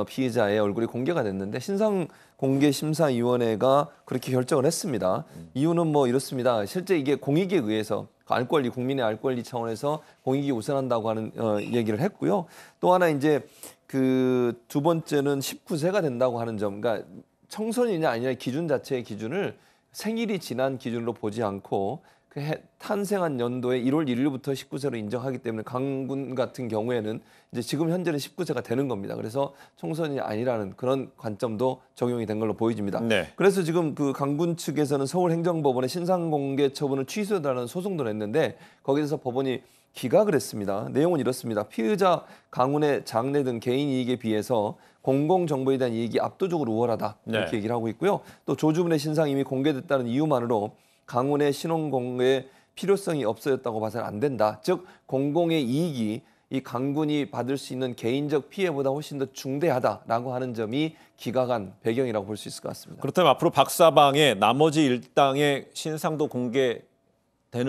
피의자의 얼굴이 공개가 됐는데 신상공개심사위원회가 그렇게 결정을 했습니다. 이유는 뭐 이렇습니다. 실제 이게 공익에 의해서 알 권리, 국민의 알 권리 차원에서 공익이 우선한다고 하는 얘기를 했고요. 또 하나 이제 그 두 번째는 19세가 된다고 하는 점, 그러니까 청소년이 아니라 기준 자체의 기준을 생일이 지난 기준으로 보지 않고 그 탄생한 연도에 1월 1일부터 19세로 인정하기 때문에 강군 같은 경우에는 이제 지금 현재는 19세가 되는 겁니다. 그래서 청소년이 아니라는 그런 관점도 적용이 된 걸로 보여집니다. 네. 그래서 지금 그 강군 측에서는 서울행정법원에 신상공개 처분을 취소해달라는 소송도 냈는데 거기에서 법원이 기각을 했습니다. 내용은 이렇습니다. 피의자 강훈의 장래 등 개인 이익에 비해서 공공정보에 대한 이익이 압도적으로 우월하다 이렇게 네. 얘기를 하고 있고요. 또 조주빈의 신상이 이미 공개됐다는 이유만으로 강훈의 신원 공개의 필요성이 없어졌다고 봐서는 안 된다. 즉 공공의 이익이 이 강군이 받을 수 있는 개인적 피해보다 훨씬 더 중대하다라고 하는 점이 기각한 배경이라고 볼 수 있을 것 같습니다. 그렇다면 앞으로 박사방의 나머지 일당의 신상도 공개되는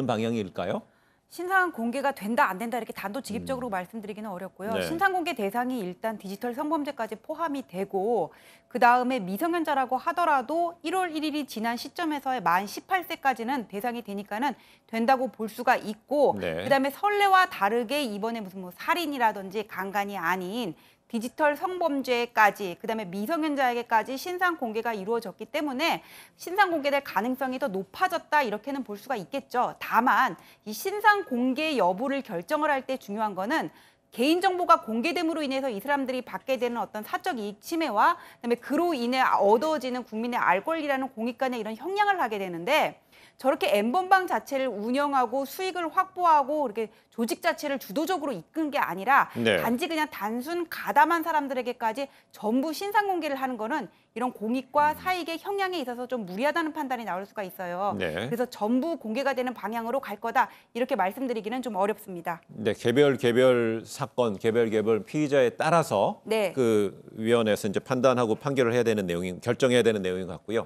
방향일까요? 신상 공개가 된다 안 된다 이렇게 단도직입적으로 말씀드리기는 어렵고요. 네. 신상 공개 대상이 일단 디지털 성범죄까지 포함이 되고 그다음에 미성년자라고 하더라도 1월 1일이 지난 시점에서의 만 18세까지는 대상이 되니까는 된다고 볼 수가 있고 네. 그다음에 선례와 다르게 이번에 무슨 뭐 살인이라든지 강간이 아닌 디지털 성범죄까지 그다음에 미성년자에게까지 신상 공개가 이루어졌기 때문에 신상 공개될 가능성이 더 높아졌다 이렇게는 볼 수가 있겠죠. 다만 이 신상 공개 여부를 결정을 할 때 중요한 거는 개인정보가 공개됨으로 인해서 이 사람들이 받게 되는 어떤 사적 이익 침해와 그다음에 그로 인해 얻어지는 국민의 알 권리라는 공익 간의 이런 형량을 하게 되는데 저렇게 N번방 자체를 운영하고 수익을 확보하고 이렇게 조직 자체를 주도적으로 이끈 게 아니라 네. 단지 그냥 단순 가담한 사람들에게까지 전부 신상 공개를 하는 거는 이런 공익과 사익의 형량에 있어서 좀 무리하다는 판단이 나올 수가 있어요. 네. 그래서 전부 공개가 되는 방향으로 갈 거다 이렇게 말씀드리기는 좀 어렵습니다. 네, 개별 사건, 개별 피의자에 따라서 네. 그 위원회에서 이제 판단하고 판결을 해야 되는 결정해야 되는 내용인 것 같고요.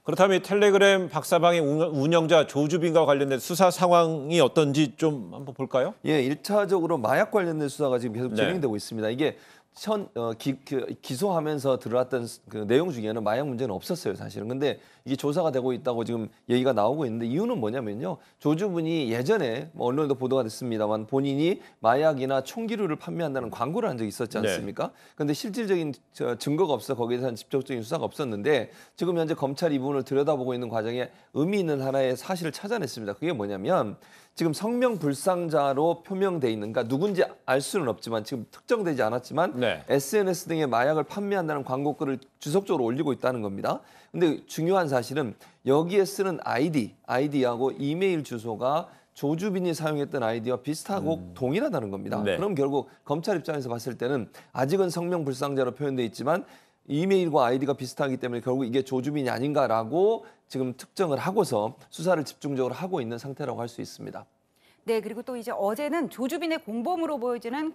그렇다면 이 텔레그램 박사방의 운영자 조주빈과 관련된 수사 상황이 어떤지 좀 한번 볼까요? 예, 1차적으로 마약 관련된 수사가 지금 계속 진행되고 있습니다. 이게 기소하면서 들어왔던 그 내용 중에는 마약 문제는 없었어요, 사실은. 근데 이게 조사가 되고 있다고 지금 얘기가 나오고 있는데 이유는 뭐냐면요. 조주빈이 예전에 언론에도 보도가 됐습니다만 본인이 마약이나 총기류를 판매한다는 광고를 한 적이 있었지 않습니까? 그런데 실질적인 증거가 없어 거기에 대한 직접적인 수사가 없었는데 지금 현재 검찰이 이 부분을 들여다보고 있는 과정에 의미 있는 하나의 사실을 찾아냈습니다. 그게 뭐냐면 지금 성명불상자로 표명돼 있는, 그러니까 누군지 알 수는 없지만 지금 특정되지 않았지만 SNS 등의 마약을 판매한다는 광고글을 지속적으로 올리고 있다는 겁니다. 근데 중요한 사실은 여기에 쓰는 아이디하고 이메일 주소가 조주빈이 사용했던 아이디와 비슷하고 동일하다는 겁니다. 네. 그럼 결국 검찰 입장에서 봤을 때는 아직은 성명불상자로 표현돼 있지만 이메일과 아이디가 비슷하기 때문에 결국 이게 조주빈이 아닌가라고 지금 특정을 하고서 수사를 집중적으로 하고 있는 상태라고 할 수 있습니다. 네, 그리고 또 이제 어제는 조주빈의 공범으로 보여지는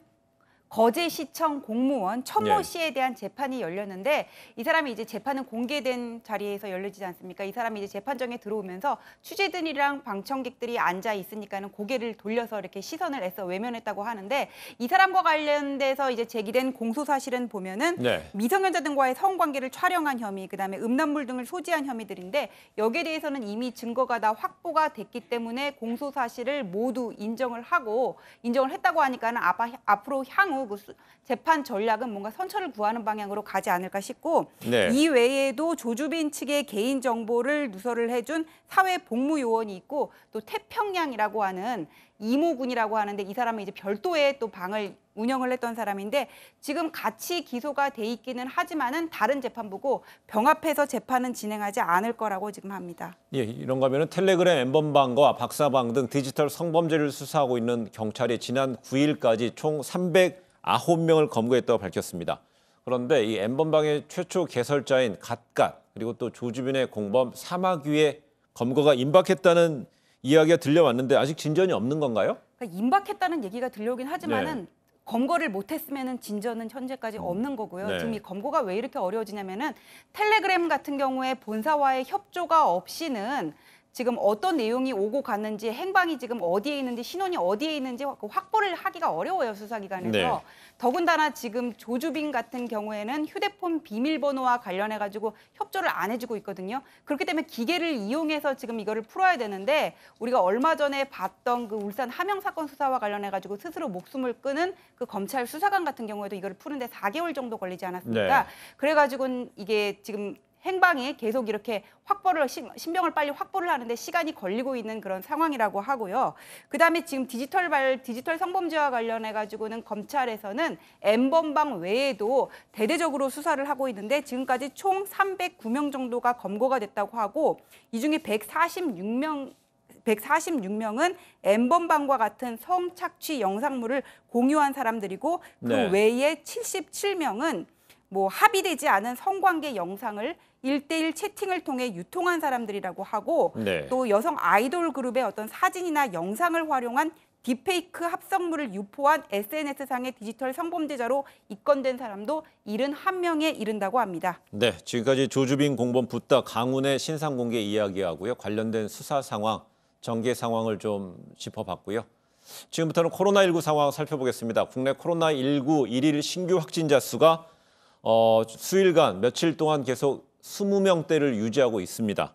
거제시청 공무원 천모 씨에 대한 재판이 열렸는데 이 사람이 이제 재판은 공개된 자리에서 열리지 않습니까? 이 사람이 이제 재판정에 들어오면서 취재진이랑 방청객들이 앉아 있으니까는 고개를 돌려서 이렇게 시선을 애써 외면했다고 하는데 이 사람과 관련돼서 이제 제기된 공소 사실은 보면은 미성년자 등과의 성관계를 촬영한 혐의, 그다음에 음란물 등을 소지한 혐의들인데 여기에 대해서는 이미 증거가 다 확보가 됐기 때문에 공소 사실을 모두 인정을 했다고 하니까는 앞으로 향후 향후 그 재판 전략은 뭔가 선처를 구하는 방향으로 가지 않을까 싶고 네. 이 외에도 조주빈 측의 개인 정보를 누설을 해준 사회복무요원이 있고 또 태평양이라고 하는 이모군이라고 하는데 이 사람은 이제 별도의 또 방을 운영을 했던 사람인데 지금 같이 기소가 돼 있기는 하지만은 다른 재판부고 병합해서 재판은 진행하지 않을 거라고 지금 합니다. 예, 이런가 하면은 텔레그램 엠번방과 박사방 등 디지털 성범죄를 수사하고 있는 경찰이 지난 9일까지 총 309명을 검거했다고 밝혔습니다. 그런데 이 엠번방의 최초 개설자인 갓갓 그리고 또 조주빈의 공범 사마귀의 검거가 임박했다는 이야기가 들려왔는데 아직 진전이 없는 건가요? 그러니까 임박했다는 얘기가 들려오긴 하지만은 검거를 못했으면은 진전은 현재까지 없는 거고요. 네. 지금 이 검거가 왜 이렇게 어려워지냐면은 텔레그램 같은 경우에 본사와의 협조가 없이는 지금 어떤 내용이 오고 갔는지 행방이 지금 어디에 있는지 신원이 어디에 있는지 확보를 하기가 어려워요. 수사기관에서. 네. 더군다나 지금 조주빈 같은 경우에는 휴대폰 비밀번호와 관련해가지고 협조를 안 해주고 있거든요. 그렇기 때문에 기계를 이용해서 지금 이거를 풀어야 되는데 우리가 얼마 전에 봤던 그 울산 함영 사건 수사와 관련해가지고 스스로 목숨을 끊은 그 검찰 수사관 같은 경우에도 이거를 푸는데 4개월 정도 걸리지 않았습니까? 네. 그래가지고 이게 지금 행방이 계속 이렇게 신병을 빨리 확보를 하는데 시간이 걸리고 있는 그런 상황이라고 하고요. 그다음에 지금 디지털 성범죄와 관련해 가지고는 검찰에서는 N번방 외에도 대대적으로 수사를 하고 있는데 지금까지 총 309명 정도가 검거가 됐다고 하고 이 중에 146명은 N번방과 같은 성착취 영상물을 공유한 사람들이고 그 네. 외에 77명은 뭐 합의되지 않은 성관계 영상을 1:1 채팅을 통해 유통한 사람들이라고 하고 네. 또 여성 아이돌 그룹의 어떤 사진이나 영상을 활용한 딥페이크 합성물을 유포한 SNS상의 디지털 성범죄자로 입건된 사람도 71명에 이른다고 합니다. 네, 지금까지 조주빈 공범 붓다 강운의 신상 공개 이야기하고요. 관련된 수사 상황, 전개 상황을 좀 짚어봤고요. 지금부터는 코로나19 상황 살펴보겠습니다. 국내 코로나19 일일 신규 확진자 수가 수일간 며칠 동안 계속 20명대를 유지하고 있습니다.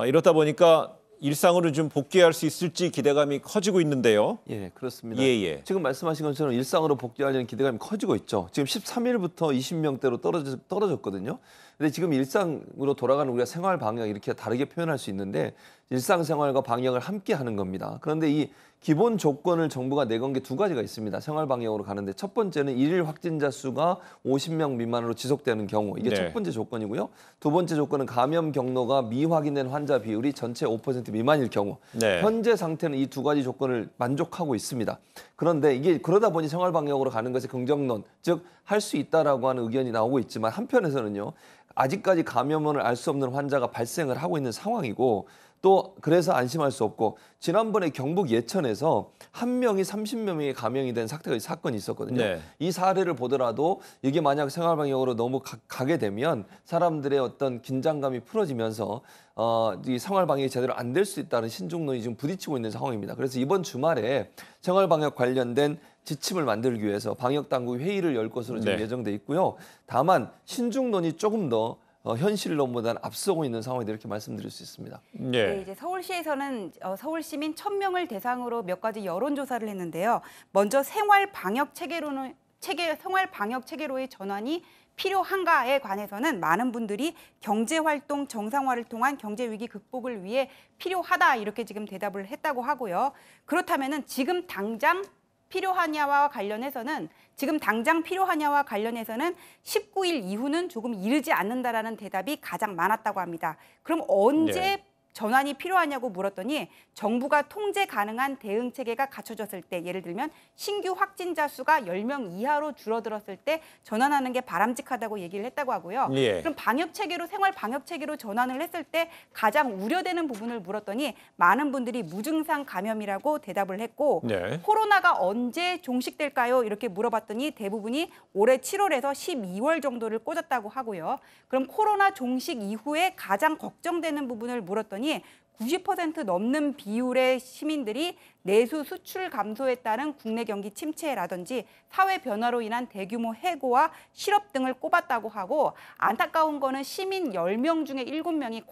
이렇다 보니까 일상으로 좀 복귀할 수 있을지 기대감이 커지고 있는데요. 예, 그렇습니다. 예. 지금 말씀하신 것처럼 일상으로 복귀하려는 기대감이 커지고 있죠. 지금 13일부터 20명대로 떨어졌거든요. 근데 지금 일상으로 돌아가는 우리가 생활 방역 이렇게 다르게 표현할 수 있는데 일상생활과 방역을 함께 하는 겁니다. 그런데 이 기본 조건을 정부가 내건 게 두 가지가 있습니다. 생활 방역으로 가는데 첫 번째는 일일 확진자 수가 50명 미만으로 지속되는 경우 이게 네. 첫 번째 조건이고요. 두 번째 조건은 감염 경로가 미확인된 환자 비율이 전체 5% 미만일 경우. 네. 현재 상태는 이 두 가지 조건을 만족하고 있습니다. 그런데 이게 그러다 보니 생활 방역으로 가는 것의 긍정론, 즉 할 수 있다라고 하는 의견이 나오고 있지만 한편에서는요. 아직까지 감염을 알 수 없는 환자가 발생을 하고 있는 상황이고 또 그래서 안심할 수 없고 지난번에 경북 예천에서 한 명이 30여 명이 감염이 된 사건이 있었거든요. 네. 이 사례를 보더라도 이게 만약 생활방역으로 너무 가게 되면 사람들의 어떤 긴장감이 풀어지면서 이 생활방역이 제대로 안 될 수 있다는 신중론이 지금 부딪히고 있는 상황입니다. 그래서 이번 주말에 생활방역 관련된 지침을 만들기 위해서 방역당국 회의를 열 것으로 지금 네. 예정돼 있고요. 다만 신중론이 조금 더 현실론보다는 앞서고 있는 상황이다 이렇게 말씀드릴 수 있습니다. 네, 이제 서울시에서는 서울 시민 1,000명을 대상으로 몇 가지 여론조사를 했는데요. 먼저 생활 방역 체계로의 전환이 필요한가에 관해서는 많은 분들이 경제활동 정상화를 통한 경제위기 극복을 위해 필요하다 이렇게 지금 대답을 했다고 하고요. 그렇다면은 지금 당장 필요하냐와 관련해서는 19일 이후는 조금 이르지 않는다라는 대답이 가장 많았다고 합니다. 그럼 언제 네. 전환이 필요하냐고 물었더니 정부가 통제 가능한 대응 체계가 갖춰졌을 때 예를 들면 신규 확진자 수가 10명 이하로 줄어들었을 때 전환하는 게 바람직하다고 얘기를 했다고 하고요. 예. 그럼 생활 방역 체계로 전환을 했을 때 가장 우려되는 부분을 물었더니 많은 분들이 무증상 감염이라고 대답을 했고 네. 코로나가 언제 종식될까요? 이렇게 물어봤더니 대부분이 올해 7월에서 12월 정도를 꽂았다고 하고요. 그럼 코로나 종식 이후에 가장 걱정되는 부분을 물었더니 90% 넘는 비율의 시민들이 내수 수출 감소에 따른 국내 경기 침체라든지 사회 변화로 인한 대규모 해고와 실업 등을 꼽았다고 하고 안타까운 거는 시민 10명 중에 7명이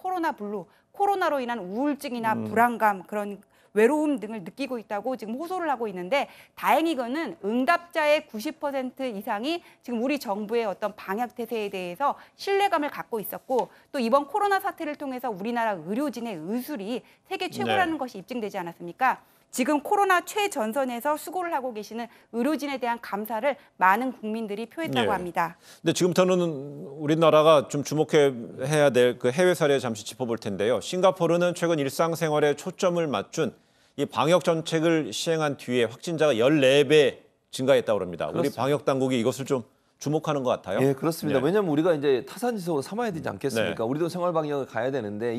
코로나로 인한 우울증이나 불안감 그런 외로움 등을 느끼고 있다고 지금 호소를 하고 있는데 다행히거는 응답자의 90% 이상이 지금 우리 정부의 어떤 방역 태세에 대해서 신뢰감을 갖고 있었고 또 이번 코로나 사태를 통해서 우리나라 의료진의 의술이 세계 최고라는 것이 입증되지 않았습니까? 지금 코로나 최전선에서 수고를 하고 계시는 의료진에 대한 감사를 많은 국민들이 표했다고 합니다. 근데 지금부터는 우리나라가 좀 주목해야 될 그 해외 사례 잠시 짚어볼 텐데요. 싱가포르는 최근 일상생활에 초점을 맞춘 이 방역 정책을 시행한 뒤에 확진자가 14배 증가했다고 합니다. 우리 방역 당국이 이것을 좀 주목하는 것 같아요. 예, 그렇습니다. 왜냐하면 우리가 이제 타산지석으로 삼아야 되지 않겠습니까? 우리도 생활 방역을 가야 되는데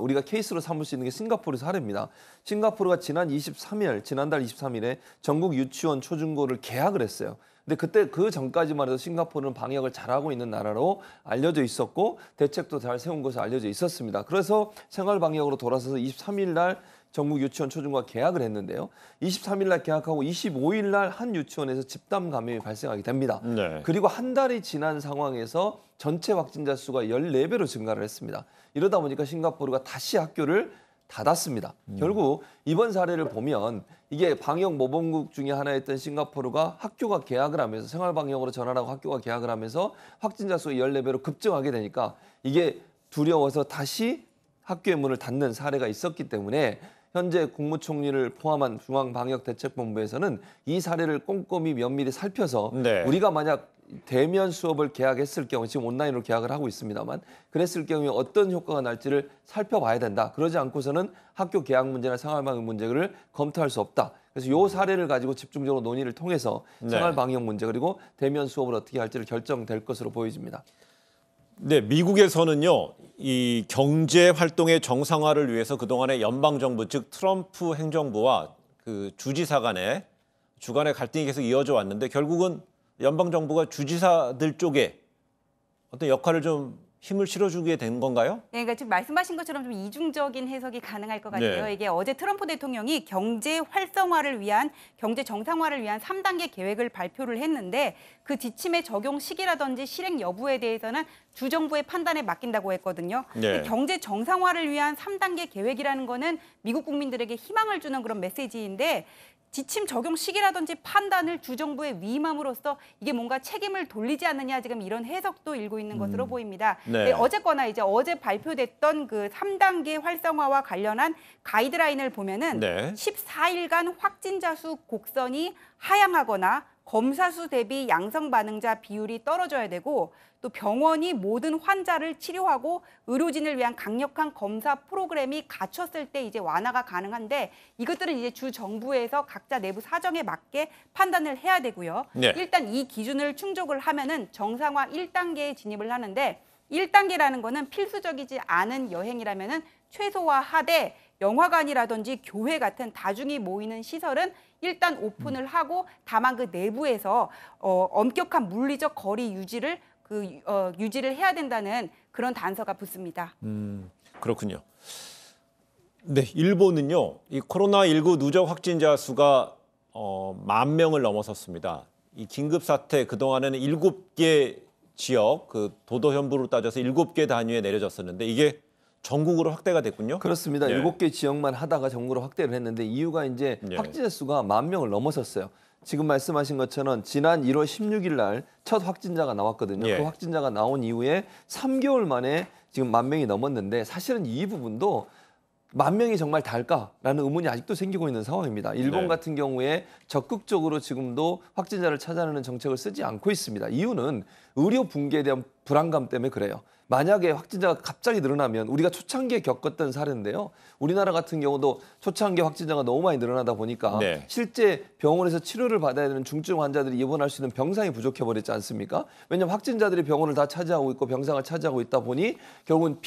우리가 케이스로 삼을 수 있는 게 싱가포르 사례입니다. 싱가포르가 지난달 23일에 전국 유치원 초중고를 개학을 했어요. 근데 그때 그 전까지만 해도 싱가포르는 방역을 잘하고 있는 나라로 알려져 있었고 대책도 잘 세운 것으로 알려져 있었습니다. 그래서 생활 방역으로 돌아서서 23일 날 전국 유치원 초중고가 개학을 했는데요. 23일 날 개학하고 25일 날 한 유치원에서 집단 감염이 발생하게 됩니다. 그리고 한 달이 지난 상황에서 전체 확진자 수가 14배로 증가를 했습니다. 이러다 보니까 싱가포르가 다시 학교를 닫았습니다. 결국 이번 사례를 보면 이게 방역 모범국 중에 하나였던 싱가포르가 학교가 개학을 하면서 생활 방역으로 전환하고 학교가 개학을 하면서 확진자 수가 14배로 급증하게 되니까 이게 두려워서 다시 학교의 문을 닫는 사례가 있었기 때문에 현재 국무총리를 포함한 중앙방역대책본부에서는 이 사례를 꼼꼼히 면밀히 살펴서 우리가 만약 대면 수업을 개학했을 경우 지금 온라인으로 개학을 하고 있습니다만 그랬을 경우에 어떤 효과가 날지를 살펴봐야 된다. 그러지 않고서는 학교 개학 문제나 생활방역 문제를 검토할 수 없다. 그래서 이 사례를 가지고 집중적으로 논의를 통해서 생활방역 문제 그리고 대면 수업을 어떻게 할지를 결정될 것으로 보여집니다. 네, 미국에서는요, 이 경제 활동의 정상화를 위해서 그동안의 연방 정부 즉 트럼프 행정부와 그 주지사 간의 주간의 갈등이 계속 이어져 왔는데 결국은 연방 정부가 주지사들 쪽에 어떤 역할을 좀 힘을 실어주게 된 건가요? 네, 그러니까 지금 말씀하신 것처럼 좀 이중적인 해석이 가능할 것 같아요. 이게 어제 트럼프 대통령이 경제 활성화를 위한 경제 정상화를 위한 3단계 계획을 발표를 했는데 그 지침의 적용 시기라든지 실행 여부에 대해서는 주정부의 판단에 맡긴다고 했거든요. 경제 정상화를 위한 3단계 계획이라는 거는 미국 국민들에게 희망을 주는 그런 메시지인데 지침 적용 시기라든지 판단을 주정부에 위임함으로써 이게 뭔가 책임을 돌리지 않느냐 지금 이런 해석도 일고 있는 것으로 보입니다. 어쨌거나 이제 어제 발표됐던 그 3단계 활성화와 관련한 가이드라인을 보면은 14일간 확진자 수 곡선이 하향하거나 검사 수 대비 양성 반응자 비율이 떨어져야 되고 또 병원이 모든 환자를 치료하고 의료진을 위한 강력한 검사 프로그램이 갖췄을 때 이제 완화가 가능한데 이것들은 이제 주 정부에서 각자 내부 사정에 맞게 판단을 해야 되고요. 일단 이 기준을 충족을 하면은 정상화 1단계에 진입을 하는데 1단계라는 거는 필수적이지 않은 여행이라면은 최소화하되 영화관이라든지 교회 같은 다중이 모이는 시설은 일단 오픈을 하고 다만 그 내부에서 엄격한 물리적 거리 유지를 해야 된다는 그런 단서가 붙습니다. 그렇군요. 네, 일본은요. 이 코로나19 누적 확진자 수가 10,000명을 넘어섰습니다. 이 긴급 사태 그동안에는 7개 지역 그 도도 현부로 따져서 7개 단위에 내려졌었는데 이게 전국으로 확대가 됐군요. 그렇습니다. 7개 지역만 하다가 전국으로 확대를 했는데 이유가 이제 확진자 수가 10,000명을 넘어섰어요. 지금 말씀하신 것처럼 지난 1월 16일 날 첫 확진자가 나왔거든요. 그 확진자가 나온 이후에 3개월 만에 지금 10,000명이 넘었는데 사실은 이 부분도 10,000명이 정말 달까라는 의문이 아직도 생기고 있는 상황입니다. 일본 같은 경우에 적극적으로 지금도 확진자를 찾아내는 정책을 쓰지 않고 있습니다. 이유는 의료 붕괴에 대한 불안감 때문에 그래요. 만약에 확진자가 갑자기 늘어나면 우리가 초창기에 겪었던 사례인데요. 우리나라 같은 경우도 초창기 확진자가 너무 많이 늘어나다 보니까 실제 병원에서 치료를 받아야 되는 중증 환자들이 입원할 수 있는 병상이 부족해버렸지 않습니까? 왜냐하면 확진자들이 병원을 다 차지하고 있고 병상을 차지하고 있다 보니 결국은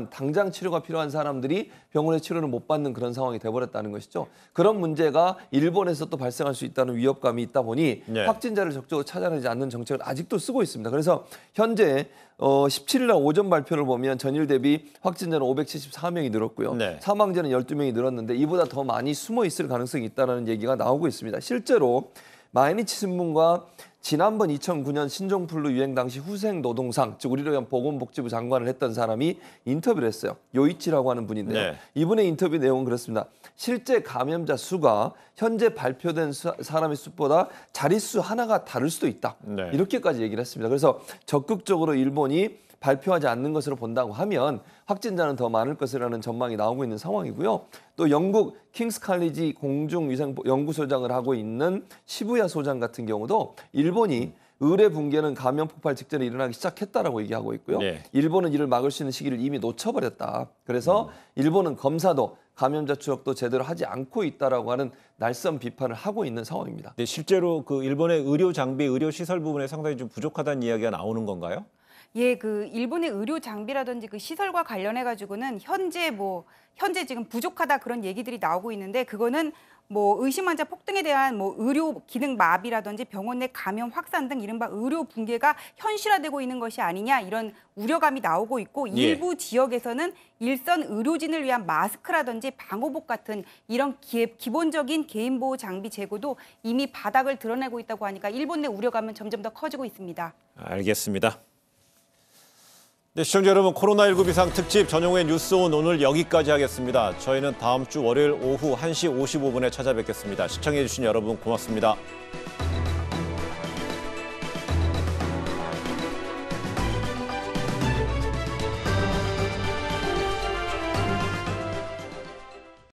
당장 치료가 필요한 사람들이 병원의 치료를 못 받는 그런 상황이 돼버렸다는 것이죠. 그런 문제가 일본에서 또 발생할 수 있다는 위협감이 있다 보니 확진자를 적극적으로 찾아내지 않는 정책을 아직도 쓰고 있습니다. 그래서 현재 17일 날 오전 발표를 보면 전일 대비 확진자는 574명이 늘었고요. 사망자는 12명이 늘었는데 이보다 더 많이 숨어 있을 가능성이 있다는 얘기가 나오고 있습니다. 실제로 마이니치 신문과 지난번 2009년 신종플루 유행 당시 후생 노동상, 즉 우리로 하면 보건복지부 장관을 했던 사람이 인터뷰를 했어요. 요이치라고 하는 분인데요. 네. 이분의 인터뷰 내용은 그렇습니다. 실제 감염자 수가 현재 발표된 사람의 수보다 자릿수 하나가 다를 수도 있다. 네. 이렇게까지 얘기를 했습니다. 그래서 적극적으로 일본이 발표하지 않는 것으로 본다고 하면 확진자는 더 많을 것이라는 전망이 나오고 있는 상황이고요. 또 영국 킹스 칼리지 공중위생연구소장을 하고 있는 시부야 소장 같은 경우도 일본이 의뢰 붕괴는 감염 폭발 직전에 일어나기 시작했다라고 얘기하고 있고요. 네. 일본은 이를 막을 수 있는 시기를 이미 놓쳐버렸다. 그래서 일본은 검사도 감염자 추적도 제대로 하지 않고 있다라고 하는 날선 비판을 하고 있는 상황입니다. 네, 실제로 그 일본의 의료 장비, 의료 시설 부분에 상당히 좀 부족하다는 이야기가 나오는 건가요? 예, 그 일본의 의료 장비라든지 그 시설과 관련해 가지고는 현재 지금 부족하다 그런 얘기들이 나오고 있는데 그거는 뭐 의심 환자 폭등에 대한 뭐 의료 기능 마비라든지 병원 내 감염 확산 등 이른바 의료 붕괴가 현실화되고 있는 것이 아니냐 이런 우려감이 나오고 있고 일부 지역에서는 일선 의료진을 위한 마스크라든지 방호복 같은 이런 기본적인 개인 보호 장비 재고도 이미 바닥을 드러내고 있다고 하니까 일본 내 우려감은 점점 더 커지고 있습니다. 알겠습니다. 네, 시청자 여러분, 코로나19 비상특집 전용의 뉴스온 오늘 여기까지 하겠습니다. 저희는 다음 주 월요일 오후 1시 55분에 찾아뵙겠습니다. 시청해주신 여러분 고맙습니다.